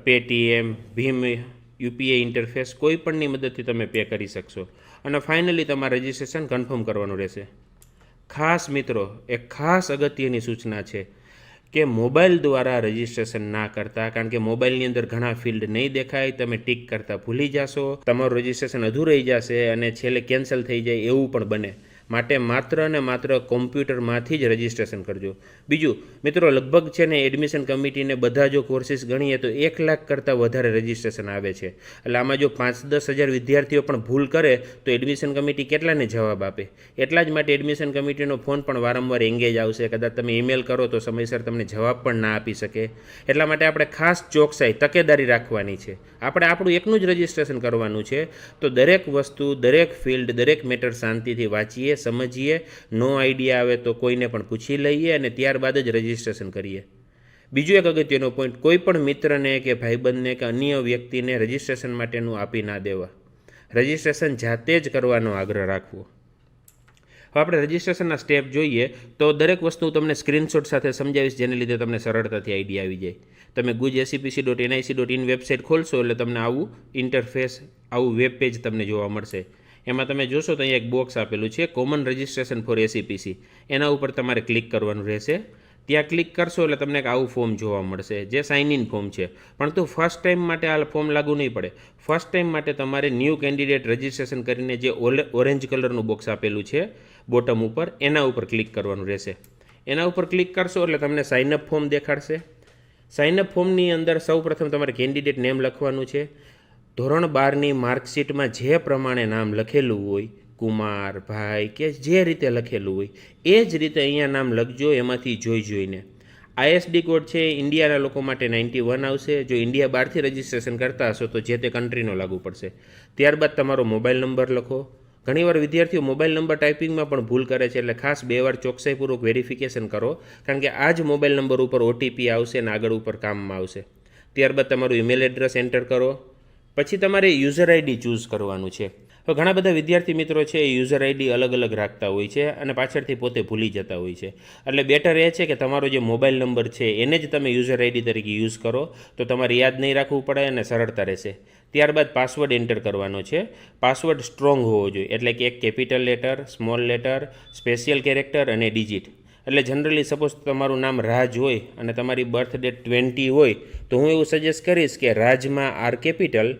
Paytm, ભીમ UPI ઇન્ટરફેસ કોઈ પણની મદદથી તમે પે કરી શકશો. અને ફાઇનલી તમારે રજિસ્ટ્રેશન કન્ફર્મ કરવાનું રહેશે. ખાસ મિત્રો, એક ખાસ અગત્યની સૂચના છે કે મોબાઈલ દ્વારા રજિસ્ટ્રેશન ના કરતા, કારણ કે મોબાઈલની અંદર ઘણા ફિલ્ડ નહીં દેખાય, તમે ટિક કરતાં ભૂલી જશો, તમારું રજિસ્ટ્રેશન અધૂરું રહી જશે અને છેલ્લે કેન્સલ થઈ જાય એવું પણ બને. માટે માત્ર ને માત્ર કોમ્પ્યુટરમાંથી જ રજિસ્ટ્રેશન કરજો. બીજું મિત્રો, લગભગ છે ને એડમિશન કમિટીને બધા જો કોર્સિસ ગણીએ તો 1 લાખ કરતાં વધારે રજિસ્ટ્રેશન આવે છે. એટલે આમાં જો 5-10 હજાર વિદ્યાર્થીઓ પણ ભૂલ કરે તો એડમિશન કમિટી કેટલાને જવાબ આપે? એટલા જ માટે એડમિશન કમિટીનો ફોન પણ વારંવાર એંગેજ આવશે. કદાચ તમે ઈમેલ કરો તો સમયસર તમને જવાબ પણ ના આપી શકે. એટલા માટે આપણે ખાસ ચોકસાઈ, તકેદારી રાખવાની છે. આપણે આપણું એકનું જ રજિસ્ટ્રેશન કરવાનું છે. તો દરેક વસ્તુ, દરેક ફિલ્ડ, દરેક મેટર શાંતિથી વાંચીએ, સમજીએ, નો આઈડિયા આવે તો કોઈને પણ પૂછી લઈએ અને ત્યારબાદ જ રજિસ્ટ્રેશન કરીએ. બીજું એક અગત્યનો પોઈન્ટ, કોઈ પણ મિત્રને કે ભાઈબંધને કે અન્ય વ્યક્તિને રજિસ્ટ્રેશન માટેનું આપી ના દેવા. રજિસ્ટ્રેશન જાતે જ કરવાનો આગ્રહ રાખવો. હવે આપણે રજિસ્ટ્રેશનના સ્ટેપ જોઈએ તો દરેક વસ્તુ તમને સ્ક્રીનશોટ સાથે સમજાવીશ, જેને લીધે તમને સરળતાથી આઈડિયા આવી જાય. તમે gujscpc.nic.in વેબસાઇટ ખોલશો એટલે તમને આવું ઇન્ટરફેસ, આવું વેબ પેજ તમને જોવા મળશે. એમાં તમે જોશો તો અહીંયા એક બોક્સ આપેલું છે, કોમન રજિસ્ટ્રેશન ફોર એસીપીસી. એના ઉપર તમારે ક્લિક કરવાનું રહેશે. ત્યાં ક્લિક કરશો એટલે તમને એક આવું ફોર્મ જોવા મળશે, જે સાઇન ઇન ફોર્મ છે. પરંતુ ફર્સ્ટ ટાઈમ માટે આ ફોર્મ લાગુ નહીં પડે. ફર્સ્ટ ટાઈમ માટે તમારે ન્યૂ કેન્ડિડેટ રજિસ્ટ્રેશન કરીને જે ઓરેન્જ કલરનું બોક્સ આપેલું છે બોટમ ઉપર, એના ઉપર ક્લિક કરવાનું રહેશે. એના ઉપર ક્લિક કરશો એટલે તમને સાઇનઅપ ફોર્મ દેખાડશે. સાઇનઅપ ફોર્મની અંદર સૌપ્રથમ તમારે કેન્ડિડેટ નેમ લખવાનું છે. ધોરણ 12ની માર્કશીટમાં જે પ્રમાણે નામ લખેલું હોય, કુમાર, ભાઈ કે જે રીતે લખેલું હોય એ જ રીતે અહીંયા નામ લખજો, એમાંથી જોઈને. આઈએસડી કોડ છે ઇન્ડિયાના લોકો માટે 91 આવશે. જો ઇન્ડિયા બહારથી રજિસ્ટ્રેશન કરતા હશો તો જે તે કન્ટ્રીનો લાગુ પડશે. ત્યારબાદ તમારો મોબાઈલ નંબર લખો. ઘણીવાર વિદ્યાર્થીઓ મોબાઈલ નંબર ટાઈપિંગમાં પણ ભૂલ કરે છે, એટલે ખાસ 2 વાર ચોકસાઈપૂર્વક વેરિફિકેશન કરો, કારણ કે આ જ મોબાઈલ નંબર ઉપર ઓટીપી આવશે અને આગળ ઉપર કામમાં આવશે. ત્યારબાદ તમારું ઈમેલ એડ્રેસ એન્ટર કરો. પછી તમારે યુઝર આઈડી ચૂઝ કરવાનું છે. તો ઘણા બધા વિદ્યાર્થી મિત્રો છે એ યુઝર આઈડી અલગ અલગ રાખતા હોય છે અને પાછળથી પોતે ભૂલી જતા હોય છે. એટલે બેટર એ છે કે તમારો જે મોબાઈલ નંબર છે એને જ તમે યુઝર આઈડી તરીકે યુઝ કરો, તો તમારે યાદ નહીં રાખવું પડે અને સરળતા રહેશે. ત્યારબાદ પાસવર્ડ એન્ટર કરવાનો છે. પાસવર્ડ સ્ટ્રોંગ હોવો જોઈએ, એટલે કે એક capital letter, small letter, special character અને ડિજિટ. એટલે જનરલી સપોઝ તમારું નામ રાજ હોય અને તમારી બર્થ ડેટ 20 હોય તો હું એવું સજેસ્ટ કરીશ કે રાજમાં આર કેપિટલ,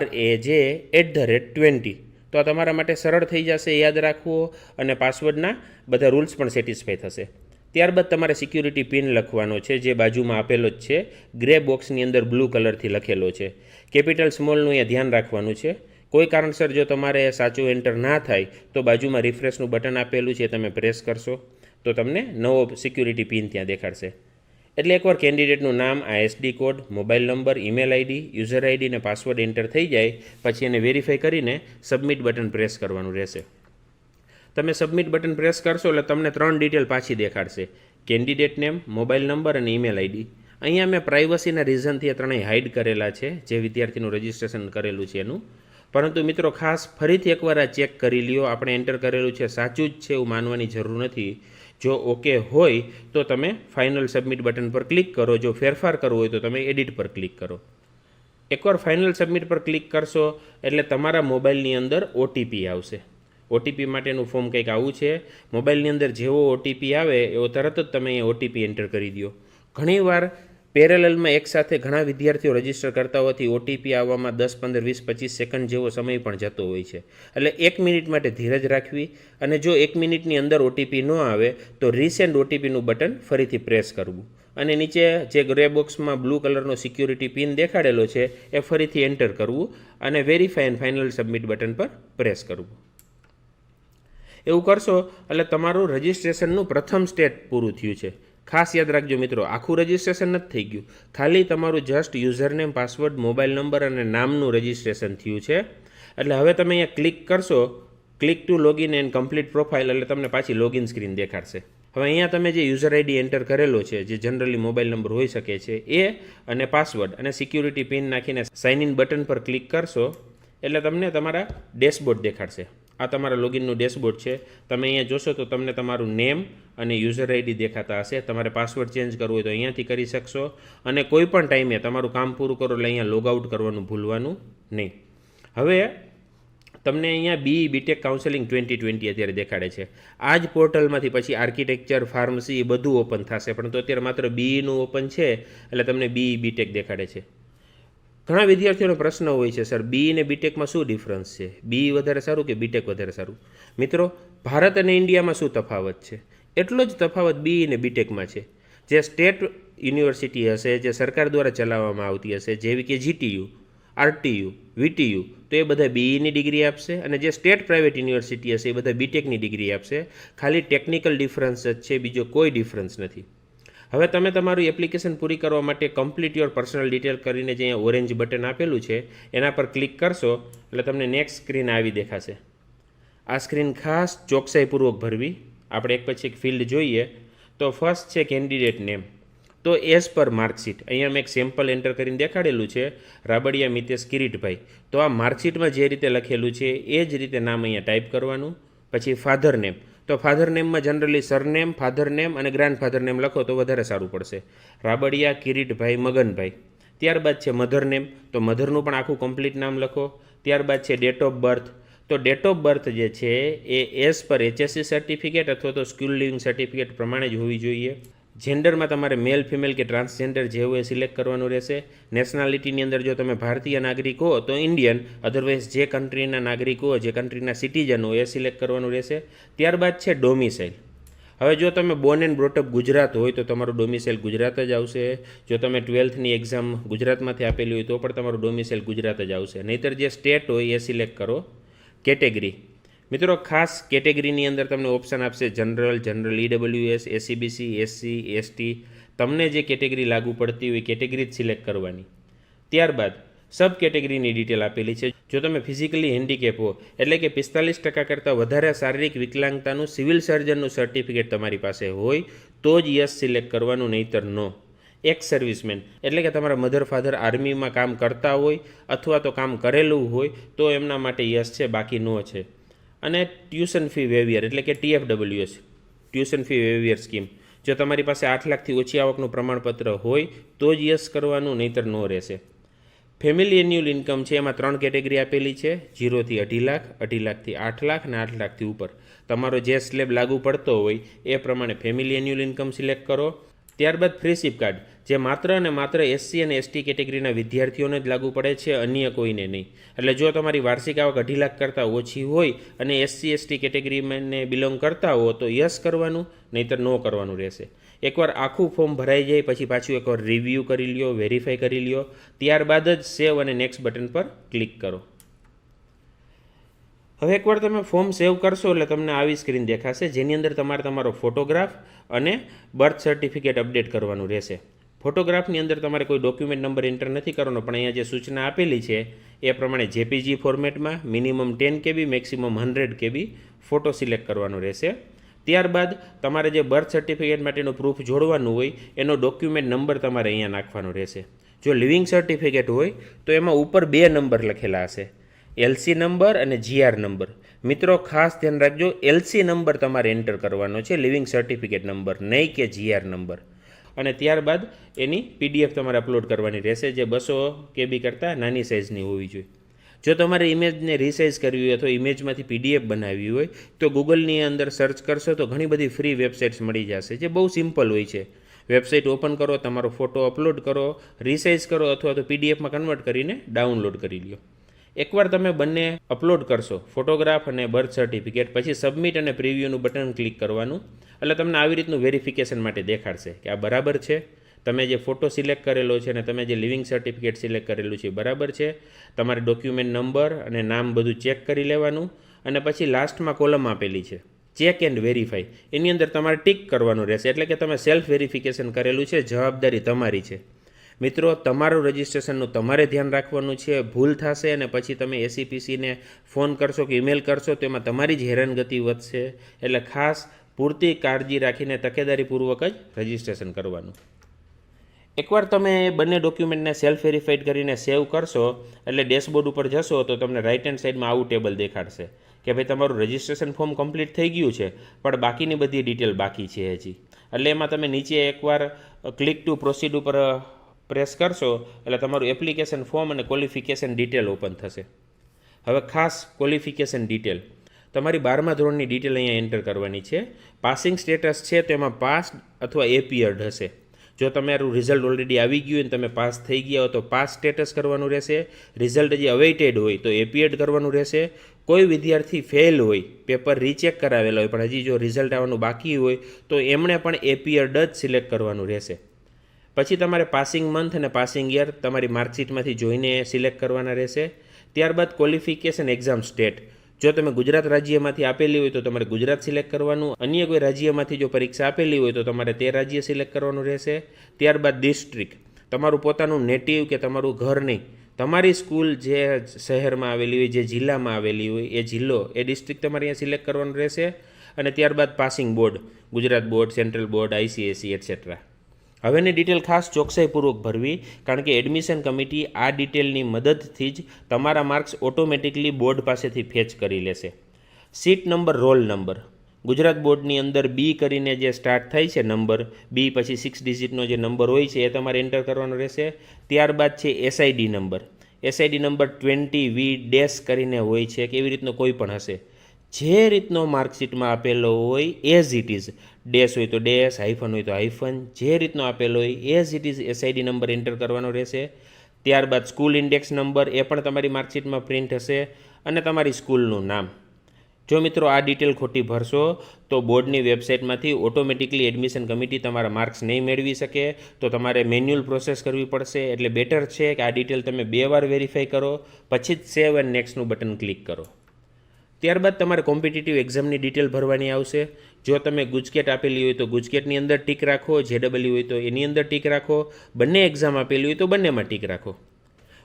RAJ@20. તો આ તમારા માટે સરળ થઈ જશે યાદ રાખવો અને પાસવર્ડના બધા રૂલ્સ પણ સેટિસ્ફાઈ થશે. ત્યારબાદ તમારે સિક્યુરિટી પિન લખવાનો છે, જે બાજુમાં આપેલો જ છે, ગ્રે બોક્સની અંદર બ્લુ કલરથી લખેલો છે. કેપિટલ સ્મોલનું અહીંયા ધ્યાન રાખવાનું છે. કોઈ કારણસર જો તમારે સાચું એન્ટર ના થાય તો બાજુમાં રિફ્રેશનું બટન આપેલું છે, તમે પ્રેસ કરશો તો તમને નવો સિક્યુરિટી પિન ત્યાં દેખાડશે. એટલે એકવાર કેન્ડિડેટનું નામ, ISD code, mobile number, email ID, user ID અને પાસવર્ડ એન્ટર થઈ જાય પછી એને વેરીફાઈ કરીને સબમિટ બટન પ્રેસ કરવાનું રહેશે. તમે સબમિટ બટન પ્રેસ કરશો એટલે તમને 3 ડિટેલ પાછી દેખાડશે, કેન્ડિડેટ નેમ, મોબાઈલ નંબર અને ઈમેલ આઈડી. અહીંયા મેં પ્રાઇવસીના રીઝનથી આ ત્રણેય હાઇડ કરેલા છે, જે વિદ્યાર્થીનું રજિસ્ટ્રેશન કરેલું છે એનું. પરંતુ મિત્રો ખાસ ફરીથી એકવાર આ ચેક કરી લ્યો, આપણે એન્ટર કરેલું છે સાચું જ છે એવું માનવાની જરૂર નથી. જો ઓકે હોય તો તમે ફાઇનલ સબમિટ બટન પર ક્લિક કરો. જો ફેરફાર કરવો હોય તો તમે એડિટ પર ક્લિક કરો. એકવાર ફાઇનલ સબમિટ પર ક્લિક કરશો એટલે તમારા મોબાઈલની અંદર ઓટીપી આવશે. ઓટીપી માટેનું ફોર્મ કંઈક આવું છે. મોબાઈલની અંદર જેવો ઓટીપી આવે એવો તરત જ તમે અહીંયા ઓટીપી એન્ટર કરી દો. ઘણીવાર પેરેલલમાં એકસાથે ઘણા વિદ્યાર્થીઓ રજિસ્ટર કરતા હોવાથી ઓટીપી આવવામાં 10, 15, 20, 25 સેકન્ડ જેવો સમય પણ જતો હોય છે. એટલે 1 મિનિટ માટે ધીરજ રાખવી અને જો 1 મિનિટની અંદર ઓટીપી ન આવે તો રીસેન્ડ ઓટીપીનું બટન ફરીથી પ્રેસ કરવું અને નીચે જે ગ્રે બોક્સમાં બ્લુ કલરનો સિક્યુરિટી પિન દેખાડેલો છે એ ફરીથી એન્ટર કરવું અને verify and final submit button પર પ્રેસ કરવું. એવું કરશો એટલે તમારું રજિસ્ટ્રેશનનું પ્રથમ સ્ટેપ પૂરું થયું છે. ખાસ યાદ રાખજો મિત્રો, આખું રજિસ્ટ્રેશન નથી થઈ ગયું, ખાલી તમારું just username, password, mobile number અને નામનું રજિસ્ટ્રેશન થયું છે. એટલે હવે તમે અહીંયા ક્લિક કરશો, click two login and complete profile, એટલે તમને પાછી લોગિન સ્ક્રીન દેખાડશે. હવે અહીંયા તમે જે યુઝર આઈડી એન્ટર કરેલો છે, જે જનરલી મોબાઈલ નંબર હોઈ શકે છે, એ અને પાસવર્ડ અને સિક્યુરિટી પિન નાખીને સાઇન ઇન બટન પર ક્લિક કરશો એટલે તમને તમારા ડેશબોર્ડ દેખાડશે. આ તમારા લોગિનનું ડેશબોર્ડ છે. તમે અહીંયા જોશો તો તમને તમારું નેમ અને યુઝર આઈડી દેખાતા હશે. તમારે પાસવર્ડ ચેન્જ કરવો હોય તો અહીંયાથી કરી શકશો અને કોઈ પણ ટાઈમે તમારું કામ પૂરું કરો એટલે અહીંયા લોગઆઉટ કરવાનું ભૂલવાનું નહીં. હવે તમને અહીંયા BTech કાઉન્સેલિંગ 2020 અત્યારે દેખાડે છે. આ જ પોર્ટલમાંથી પછી આર્કિટેક્ચર, ફાર્મસી એ બધું ઓપન થશે, પણ તો અત્યારે માત્ર BEનું ઓપન છે એટલે તમને BTech દેખાડે છે. ઘણા વિદ્યાર્થીઓનો પ્રશ્ન હોય છે, સર BE ને BTechમાં શું ડિફરન્સ છે? BE વધારે સારું કે BTech વધારે સારું? મિત્રો, ભારત અને ઇન્ડિયામાં શું તફાવત છે? એટલો જ તફાવત BE ને BTechમાં છે. જે સ્ટેટ યુનિવર્સિટી હશે, જે સરકાર દ્વારા ચલાવવામાં આવતી હશે, જેવી કે GTU, RTU, VTU, તો એ બધા BEની ડિગ્રી આપશે અને જે સ્ટેટ પ્રાઇવેટ યુનિવર્સિટી હશે એ બધા BTechની ડિગ્રી આપશે. ખાલી ટેકનિકલ ડિફરન્સ જ છે, બીજો કોઈ ડિફરન્સ નથી. હવે તમે તમારું એપ્લિકેશન પૂરી કરવા માટે કમ્પ્લીટ યોર પર્સનલ ડિટેલ કરીને જે અહીંયા ઓરેન્જ બટન આપેલું છે એના પર ક્લિક કરશો એટલે તમને નેક્સ્ટ સ્ક્રીન આવી દેખાશે. આ સ્ક્રીન ખાસ ચોકસાઈપૂર્વક ભરવી. આપણે એક પછી એક ફિલ્ડ જોઈએ. તો ફર્સ્ટ છે કેન્ડિડેટ નેમ. તો એઝ પર માર્કશીટ, અહીંયા મેં એક સેમ્પલ એન્ટર કરીને દેખાડેલું છે, રાબડિયા મિતેશ કિરીટભાઈ. તો આ માર્કશીટમાં જે રીતે લખેલું છે એ જ રીતે નામ અહીંયા ટાઈપ કરવાનું. પછી ફાધર નેમ, તો ફાધર નેમમાં જનરલી સરનેમ, ફાધર નેમ અને ગ્રાન્ડફાધર નેમ લખો તો વધારે સારું પડશે. રાબડિયા કિરીટભાઈ મગનભાઈ. ત્યારબાદ છે મધર નેમ, તો મધરનું પણ આખું કમ્પ્લીટ નામ લખો. ત્યારબાદ છે ડેટ ઓફ બર્થ. તો ડેટ ઓફ બર્થ જે છે એ એઝ પર HSC સર્ટિફિકેટ અથવા તો સ્કૂલ લિવિંગ સર્ટિફિકેટ પ્રમાણે જ હોવી જોઈએ. જેન્ડરમાં તમારે મેલ, ફિમેલ કે ટ્રાન્સજેન્ડર જે હોય એ સિલેક્ટ કરવાનું રહેશે. નેશનાલિટીની અંદર જો તમે ભારતીય નાગરિક હો તો ઇન્ડિયન, અધરવાઇઝ જે કન્ટ્રીના નાગરિક હો, જે કન્ટ્રીના સિટીઝન હોય એ સિલેક્ટ કરવાનું રહેશે. ત્યારબાદ છે ડોમિસાઇલ. હવે જો તમે બોર્ન એન્ડ બ્રોટઅપ ગુજરાત હોય તો તમારું ડોમિસાઇલ ગુજરાત જ આવશે. જો તમે 12થની એક્ઝામ ગુજરાતમાંથી આપેલી હોય તો પણ તમારું ડોમિસાઇલ ગુજરાત જ આવશે. નહીંતર જે સ્ટેટ હોય એ સિલેક્ટ કરો. કેટેગરી, મિત્રો ખાસ કેટેગરીની અંદર તમને ઓપ્શન આપશે general, general EWS, SCBC, SC, ST. તમને જે કેટેગરી લાગુ પડતી હોય કેટેગરી જ સિલેક્ટ કરવાની. ત્યારબાદ સબ કેટેગરીની ડિટેલ આપેલી છે. જો તમે ફિઝિકલી હેન્ડીકેપ હો, એટલે કે 45% કરતાં વધારે શારીરિક વિકલાંગતાનું સિવિલ સર્જનનું સર્ટિફિકેટ તમારી પાસે હોય તો જ યસ સિલેક્ટ કરવાનું, નહીંતર નો. એક્સ સર્વિસમેન, એટલે કે તમારા મધર ફાધર આર્મીમાં કામ કરતા હોય અથવા તો કામ કરેલું હોય તો એમના માટે યસ છે, બાકી નો છે. અને ટ્યુશન ફી વેવિયર, એટલે કે TFWS, ટ્યુશન ફી વેવિયર સ્કીમ. જો તમારી પાસે 8 લાખથી ઓછી આવકનું પ્રમાણપત્ર હોય તો જ યસ કરવાનું, નહીંતર નો રહેશે. ફેમિલી એન્યુઅલ ઇન્કમ છે, એમાં 3 કેટેગરી આપેલી છે, 0 થી 2.5 લાખ, 2.5 લાખથી 8 લાખ અને 8 લાખથી ઉપર. તમારો જે સ્લેબ લાગુ પડતો હોય એ પ્રમાણે ફેમિલી એન્યુઅલ ઇન્કમ સિલેક્ટ કરો. ત્યારબાદ ફ્રીશીપ કાર્ડ, જે માત્ર અને માત્ર SC અને ST કેટેગરીના વિદ્યાર્થીઓને જ લાગુ પડે છે, અન્ય કોઈને નહીં. એટલે જો તમારી વાર્ષિક આવક 2.5 લાખ કરતાં ઓછી હોય અને SC ST કેટેગરીને બિલોંગ કરતા હો તો યસ કરવાનું, નહીંતર નો કરવાનું રહેશે. એકવાર આખું ફોર્મ ભરાઈ જાય પછી પાછું એકવાર રિવ્યૂ કરી લ્યો, વેરીફાઈ કરી લ્યો, ત્યારબાદ જ સેવ અને નેક્સ્ટ બટન પર ક્લિક કરો. હવે એકવાર તમે ફોર્મ સેવ કરશો એટલે તમને આવી સ્ક્રીન દેખાશે, જેની અંદર તમારે તમારો ફોટોગ્રાફ અને બર્થ સર્ટિફિકેટ અપડેટ કરવાનું રહેશે. ફોટોગ્રાફની અંદર તમારે કોઈ ડોક્યુમેન્ટ નંબર એન્ટર નથી કરવાનો, પણ અહીંયા જે સૂચના આપેલી છે એ પ્રમાણે JPG ફોર્મેટમાં minimum 10 KB, maximum 100 KB photo select કરવાનો રહેશે. ત્યારબાદ તમારે જે બર્થ સર્ટિફિકેટ માટેનું પ્રૂફ જોડવાનું હોય એનો ડોક્યુમેન્ટ નંબર તમારે અહીંયા નાખવાનો રહેશે. જો લિવિંગ સર્ટિફિકેટ હોય તો એમાં ઉપર 2 નંબર લખેલા હશે, LC નંબર અને GR નંબર. મિત્રો ખાસ ધ્યાન રાખજો, LC નંબર તમારે એન્ટર કરવાનો છે, લિવિંગ સર્ટિફિકેટ નંબર નહીં કે GR નંબર. અને ત્યારબાદ એની PDF તમારે અપલોડ કરવાની રહેશે, જે 200 KB કરતાં નાની સાઇઝની હોવી જોઈએ. જો તમારે ઇમેજને રિસાઇઝ કરવી હોય અથવા ઇમેજમાંથી PDF બનાવવી હોય તો ગૂગલની અંદર સર્ચ કરશો તો ઘણી બધી ફ્રી વેબસાઇટ્સ મળી જશે, જે બહુ સિમ્પલ હોય છે. વેબસાઇટ ઓપન કરો, તમારો ફોટો અપલોડ કરો, રિસાઇઝ કરો અથવા તો PDFમાં કન્વર્ટ કરીને ડાઉનલોડ કરી લ્યો. એકવાર તમે બંને અપલોડ કરશો, ફોટોગ્રાફ અને બર્થ સર્ટિફિકેટ, પછી સબમિટ અને પ્રિવ્યૂનું બટન ક્લિક કરવાનું. એટલે તમને આવી રીતનું વેરિફિકેશન માટે દેખાડશે કે આ બરાબર છે, તમે જે ફોટો સિલેક્ટ કરેલો છે અને તમે જે લિવિંગ સર્ટિફિકેટ સિલેક્ટ કરેલું છે બરાબર છે. તમારે ડોક્યુમેન્ટ નંબર અને નામ બધું ચેક કરી લેવાનું. અને પછી લાસ્ટમાં કોલમ આપેલી છે ચેક એન્ડ વેરીફાઈ, એની અંદર તમારે ટિક કરવાનું રહેશે, એટલે કે તમે સેલ્ફ વેરિફિકેશન કરેલું છે, જવાબદારી તમારી છે. મિત્રો તમારું રજિસ્ટ્રેશનનું તમારે ધ્યાન રાખવાનું છે, ભૂલ થશે અને પછી તમે SCPCને ફોન કરશો કે ઈમેલ કરશો તો એમાં તમારી જ હેરાનગતિ વધશે. એટલે ખાસ પૂરતી કાળજી રાખીને તકેદારીપૂર્વક જ રજિસ્ટ્રેશન કરવાનું. એકવાર તમે બંને ડોક્યુમેન્ટને સેલ્ફ વેરીફાઈડ કરીને સેવ કરશો એટલે ડેશબોર્ડ ઉપર જશો તો તમને રાઇટ હેન્ડ સાઈડમાં આવું ટેબલ દેખાડશે કે ભાઈ તમારું રજિસ્ટ્રેશન ફોર્મ કમ્પ્લીટ થઈ ગયું છે, પણ બાકીની બધી ડિટેલ બાકી છે હજી. એટલે એમાં તમે નીચે એકવાર ક્લિક ટુ પ્રોસીડ ઉપર પ્રેસ કરશો એટલે તમારું એપ્લિકેશન ફોર્મ અને ક્વોલિફિકેશન ડિટેલ ઓપન થશે. હવે ખાસ ક્વોલિફિકેશન ડિટેલ, તમારી 12મા ધોરણની ડિટેલ અહીંયા એન્ટર કરવાની છે. પાસિંગ સ્ટેટસ છે તો એમાં પાસ અથવા એપિયર્ડ હશે. જો તમારું રિઝલ્ટ ઓલરેડી આવી ગયું હોય અને તમે પાસ થઈ ગયા હો તો પાસ સ્ટેટસ કરવાનું રહેશે. રિઝલ્ટ હજી અવેઇટેડ હોય તો એપિયર્ડ કરવાનું રહેશે. કોઈ વિદ્યાર્થી ફેલ હોય, પેપર રીચેક કરાવેલો હોય પણ હજી જો રિઝલ્ટ આવવાનું બાકી હોય તો એમણે પણ એપિયર્ડ જ સિલેક્ટ કરવાનું રહેશે. પછી તમારે પાસિંગ મંથ અને પાસિંગ યર તમારી માર્કશીટમાંથી જોઈને સિલેક્ટ કરવાના રહેશે. ત્યારબાદ ક્વોલિફિકેશન એક્ઝામ સ્ટેટ, જો તમે ગુજરાત રાજ્યમાંથી આપેલી હોય તો તમારે ગુજરાત સિલેક્ટ કરવાનું, અન્ય કોઈ રાજ્યમાંથી જો પરીક્ષા આપેલી હોય તો તમારે તે રાજ્ય સિલેક્ટ કરવાનું રહેશે. ત્યારબાદ ડિસ્ટ્રિક્ટ, તમારું પોતાનું નેટિવ કે તમારું ઘર નહીં તમારી સ્કૂલ જે શહેરમાં આવેલી હોય, જે જિલ્લામાં આવેલી હોય, એ જિલ્લો, એ ડિસ્ટ્રિક્ટ તમારે અહીંયા સિલેક્ટ કરવાનું રહેશે. અને ત્યારબાદ passing board, Gujarat board, central board, ICSE etcetera. હવેની ડિટેલ ખાસ ચોકસાઈપૂર્વક ભરવી, કારણ કે એડમિશન કમિટી આ ડિટેલની મદદથી જ તમારા માર્ક્સ ઓટોમેટિકલી બોર્ડ પાસેથી ફેચ કરી લેશે. Seat number, roll number. Gujarat બોર્ડની અંદર બી કરીને જે સ્ટાર્ટ થાય છે નંબર, બી પછી 6 ડિજિટનો જે નંબર હોય છે એ તમારે એન્ટર કરવાનો રહેશે. ત્યારબાદ છે એસઆઈડી નંબર. એસઆઈડી નંબર 20V- કરીને હોય છે કે એવી રીતનો કોઈ પણ હશે. જે રીતનો માર્કશીટમાં આપેલો હોય એઝ ઇટ ઇઝ, ડેશ હોય તો ડેશ, હાઇફન હોય તો હાઇફન, જે રીતનો આપેલો હોય as it is SID number enter કરવાનો રહેશે. ત્યારબાદ સ્કૂલ ઇન્ડેક્સ નંબર, એ પણ તમારી માર્કશીટમાં પ્રિન્ટ હશે. અને તમારી સ્કૂલનું નામ. જો મિત્રો આ ડિટેલ ખોટી ભરશો તો બોર્ડની વેબસાઇટમાંથી ઓટોમેટિકલી એડમિશન કમિટી તમારા માર્ક્સ નહીં મેળવી શકે, તો તમારે મેન્યુઅલ પ્રોસેસ કરવી પડશે. એટલે બેટર છે કે આ ડિટેલ તમે 2 વાર વેરીફાઈ કરો, પછી જ સેવ એન્ડ નેક્સ્ટનું બટન ક્લિક કરો. ત્યારબાદ તમારે કોમ્પિટિટિવ એક્ઝામની ડિટેલ ભરવાની આવશે. જો તમે ગુજકેટ આપેલી હોય તો ગુજકેટની અંદર ટીક રાખો, જેડબલ્યુ હોય તો એની અંદર ટીક રાખો, બંને એક્ઝામ આપેલી હોય તો બંનેમાં ટીક રાખો.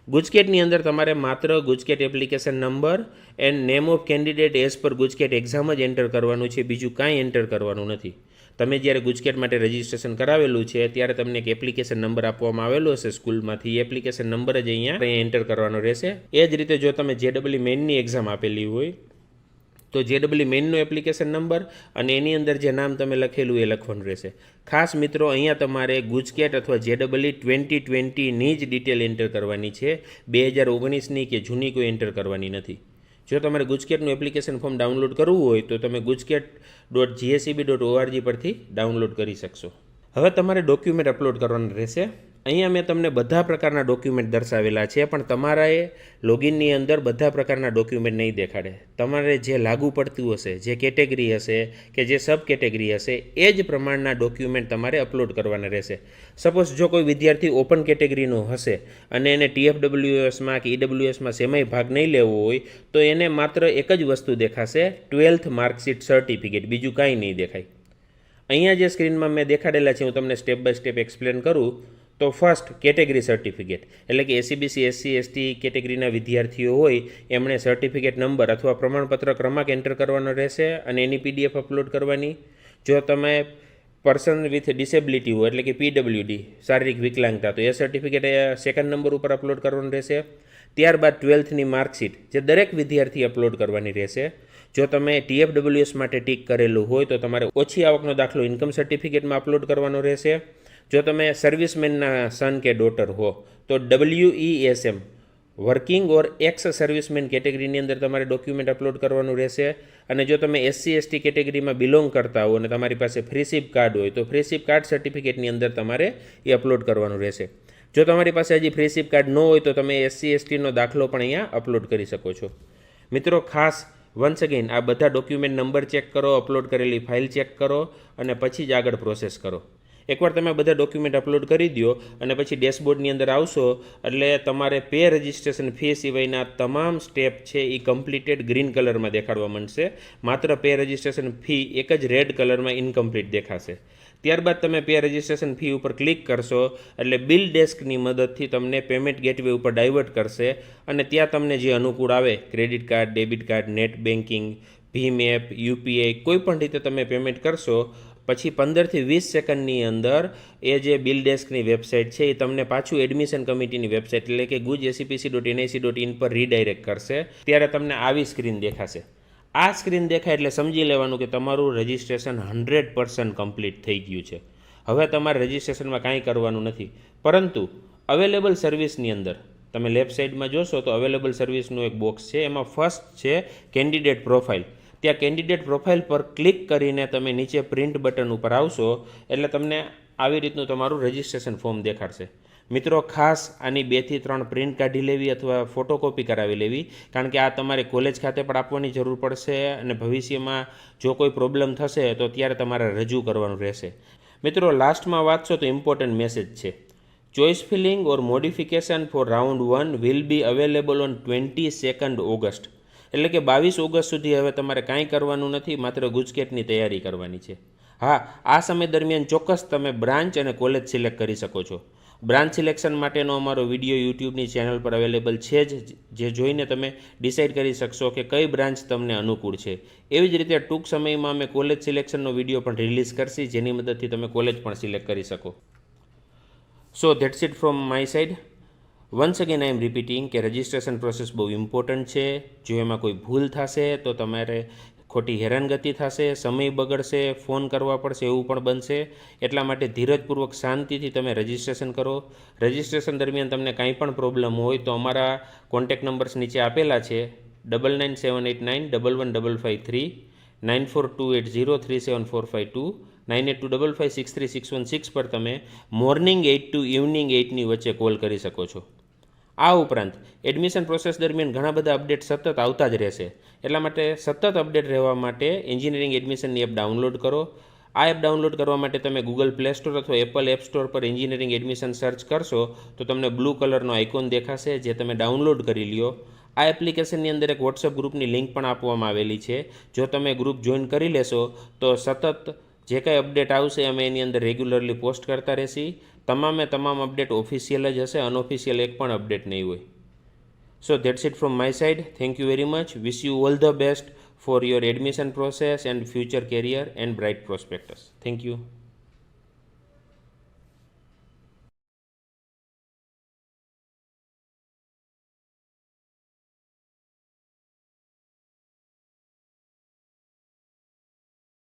ગુજકેટની અંદર તમારે માત્ર GUJCET application number and name of candidate as per GUJCET exam જ એન્ટર કરવાનું છે, બીજું કાંઈ એન્ટર કરવાનું નથી. તમે જ્યારે ગુજકેટ માટે રજિસ્ટ્રેશન કરાવેલું છે ત્યારે તમને એક એપ્લિકેશન નંબર આપવામાં આવેલો હશે સ્કૂલમાંથી, એ એપ્લિકેશન નંબર જ અહીંયા એન્ટર કરવાનો રહેશે. એ જ રીતે જો તમે જેડબલ્યુ મેઇનની એક્ઝામ આપેલી હોય તો જેડબલ્યુ મેઇનનો એપ્લિકેશન નંબર અને એની અંદર જે નામ તમે લખેલું એ લખવાનું રહેશે. ખાસ મિત્રો અહીંયા તમારે ગુજકેટ અથવા જેડબલ્યુ 2020ની જ ડિટેલ એન્ટર કરવાની છે, 2019ની કે જૂની કોઈ એન્ટર કરવાની નથી. જો તમારે ગુજકેટનું એપ્લિકેશન ફોર્મ ડાઉનલોડ કરવું હોય તો તમે gujaket.gseb.org પરથી ડાઉનલોડ કરી શકશો. હવે તમારે ડોક્યુમેન્ટ અપલોડ કરવાના રહેશે. અહીંયા મેં તમને બધા પ્રકારના ડોક્યુમેન્ટ દર્શાવેલા છે, પણ તમારે લોગિનની અંદર બધા પ્રકારના ડોક્યુમેન્ટ નહીં દેખાડે. તમારે જે લાગુ પડતું હશે, જે કેટેગરી હશે કે જે સબ કેટેગરી હશે, એ જ પ્રમાણના ડોક્યુમેન્ટ તમારે અપલોડ કરવાના રહેશે. સપોઝ જો કોઈ વિદ્યાર્થી ઓપન કેટેગરીનો હશે અને એને TFWSમાં કે EWSમાં સેમાય ભાગ નહીં લેવો હોય તો એને માત્ર એક જ વસ્તુ દેખાશે, 12th માર્કશીટ સર્ટિફિકેટ, બીજું કાંઈ નહીં દેખાય. અહીંયા જે સ્ક્રીનમાં મેં દેખાડેલા છે હું તમને સ્ટેપ બાય સ્ટેપ એક્સપ્લેન કરું તો ફર્સ્ટ કેટેગરી સર્ટિફિકેટ, એટલે કે SCBC SC ST કેટેગરીના વિદ્યાર્થીઓ હોય એમણે સર્ટિફિકેટ નંબર અથવા પ્રમાણપત્ર ક્રમાંક એન્ટર કરવાનો રહેશે અને એની PDF અપલોડ કરવાની. જો તમે પર્સન વિથ ડિસેબિલિટી હોય એટલે કે PWD, શારીરિક વિકલાંગતા, તો એ સર્ટિફિકેટ સેકન્ડ નંબર ઉપર અપલોડ કરવાનું રહેશે. ત્યારબાદ 12થની માર્કશીટ જે દરેક વિદ્યાર્થી અપલોડ કરવાની રહેશે. જો તમે TFWS માટે ટીક કરેલું હોય તો તમારે ઓછી આવકનો દાખલો ઇન્કમ સર્ટિફિકેટમાં અપલોડ કરવાનો રહેશે. જો તમે સર્વિસમેનના સન કે ડોટર હો તો WESM working or x servicemen કેટેગરીની અંદર તમારે ડોક્યુમેન્ટ અપલોડ કરવાનું રહેશે. અને જો તમે SC ST કેટેગરીમાં બિલોંગ કરતા હો અને તમારી પાસે ફ્રીશીપ કાર્ડ હોય તો ફ્રીશીપ કાર્ડ સર્ટિફિકેટની અંદર તમારે એ અપલોડ કરવાનું રહેશે. જો તમારી પાસે હજી ફ્રીશીપ કાર્ડ ન હોય તો તમે SC STનો દાખલો પણ અહીંયા અપલોડ કરી શકો છો. મિત્રો ખાસ વન્સ અગેન આ બધા ડોક્યુમેન્ટ નંબર ચેક કરો, અપલોડ કરેલી ફાઇલ ચેક કરો અને પછી જ આગળ પ્રોસેસ કરો. એકવાર તમે બધા ડોક્યુમેન્ટ અપલોડ કરી દો અને પછી ડેશબોર્ડની અંદર આવશો એટલે તમારે પે રજિસ્ટ્રેશન ફી સિવાયના તમામ સ્ટેપ છે એ કમ્પ્લીટેડ ગ્રીન કલરમાં દેખાડવા માંડશે. માત્ર પે રજિસ્ટ્રેશન ફી એક જ રેડ કલરમાં ઇનકમ્પ્લીટ દેખાશે. ત્યારબાદ તમે પે રજિસ્ટ્રેશન ફી ઉપર ક્લિક કરશો એટલે બિલ ડેસ્કની મદદથી તમને પેમેન્ટ ગેટવે ઉપર ડાયવર્ટ કરશે અને ત્યાં તમને જે અનુકૂળ આવે, credit card, debit card, net banking, ભીમ એપ, UPI કોઈ પણ રીતે તમે પેમેન્ટ કરશો પછી 15 થી 20 સેકન્ડની અંદર એ જે બિલ ડેસ્કની વેબસાઇટ છે એ તમને પાછું એડમિશન કમિટીની વેબસાઇટ એટલે કે gujspc.nic.in પર રીડાયરેક્ટ કરશે. ત્યારે તમને આવી સ્ક્રીન દેખાશે. આ સ્ક્રીન દેખાય એટલે સમજી લેવાનું કે તમારું રજિસ્ટ્રેશન 100% કમ્પ્લીટ થઈ ગયું છે. હવે તમારે રજિસ્ટ્રેશનમાં કાંઈ કરવાનું નથી, પરંતુ અવેલેબલ સર્વિસની અંદર તમે લેફ્ટ સાઈડમાં જોશો તો અવેલેબલ સર્વિસનું એક બોક્સ છે. એમાં ફર્સ્ટ છે કેન્ડિડેટ પ્રોફાઇલ. ત્યાં કેન્ડિડેટ પ્રોફાઇલ પર ક્લિક કરીને તમે નીચે પ્રિન્ટ બટન ઉપર આવશો એટલે તમને આવી રીતનું તમારું રજિસ્ટ્રેશન ફોર્મ દેખાડશે. મિત્રો ખાસ આની 2 થી 3 પ્રિન્ટ કાઢી લેવી અથવા ફોટોકોપી કરાવી લેવી, કારણ કે આ તમારે કોલેજ ખાતે પણ આપવાની જરૂર પડશે અને ભવિષ્યમાં જો કોઈ પ્રોબ્લેમ થશે તો ત્યારે તમારે રજૂ કરવાનું રહેશે. મિત્રો લાસ્ટમાં વાંચશો તો ઇમ્પોર્ટન્ટ મેસેજ છે. Choice filling or modification for round 1 will be available on 22 August. એટલે કે 22 ઓગસ્ટ સુધી હવે તમારે કાંઈ કરવાનું નથી, માત્ર ગુજકેટની તૈયારી કરવાની છે. હા, આ સમય દરમિયાન ચોક્કસ તમે બ્રાન્ચ અને કોલેજ સિલેક્ટ કરી શકો છો. બ્રાન્ચ સિલેક્શન માટેનો અમારો વિડીયો યુટ્યુબની ચેનલ પર અવેલેબલ છે જ, જે જોઈને તમે ડિસાઇડ કરી શકશો કે કઈ બ્રાન્ચ તમને અનુકૂળ છે. એવી જ રીતે ટૂંક સમયમાં અમે કોલેજ સિલેક્શનનો વિડીયો પણ રિલીઝ કરશી, જેની મદદથી તમે કોલેજ પણ સિલેક્ટ કરી શકો. So that's it from my side. Once again I am repeating કે રજિસ્ટ્રેશન પ્રોસેસ બહુ ઇમ્પોર્ટન્ટ છે. જો એમાં કોઈ ભૂલ થશે તો તમારે ખોટી હેરાનગતિ થશે, સમય બગડશે, ફોન કરવા પડશે એવું પણ બનશે. એટલા માટે ધીરજપૂર્વક શાંતિથી તમે રજિસ્ટ્રેશન કરો. રજિસ્ટ્રેશન દરમિયાન તમને કાંઈ પણ પ્રોબ્લેમ હોય તો અમારા કોન્ટેક્ટ નંબર્સ નીચે આપેલા છે 9978911553, 9428037452, 9825563616 પર તમે મોર્નિંગ 8 to ઇવનિંગ 8ની વચ્ચે કોલ કરી શકો છો. આ ઉપરાંત એડમિશન પ્રોસેસ દરમિયાન ઘણા બધા અપડેટ સતત આવતા જ રહેશે. એટલા માટે સતત અપડેટ રહેવા માટે એન્જિનિયરિંગ એડમિશનની એપ ડાઉનલોડ કરો. આ એપ ડાઉનલોડ કરવા માટે તમે ગૂગલ પ્લે સ્ટોર અથવા એપલ એપ સ્ટોર પર એન્જિનિયરિંગ એડમિશન સર્ચ કરશો તો તમને બ્લુ કલરનો આઇકોન દેખાશે, જે તમે ડાઉનલોડ કરી લ્યો. આ એપ્લિકેશનની અંદર એક વોટ્સઅપ ગ્રુપની લિંક પણ આપવામાં આવેલી છે. જો તમે ગ્રુપ જોઈન કરી લેશો તો સતત જે કાંઈ અપડેટ આવશે અમે એની અંદર રેગ્યુલરલી પોસ્ટ કરતા રહેશી. તમામ અપડેટ ઓફિશિયલ જ હશે, અનઓફિશિયલ એક પણ અપડેટ નહીં હોય. સો that's it from my side. Thank you very much. Wish you all the best for your admission process and future career and bright prospectus. Thank you.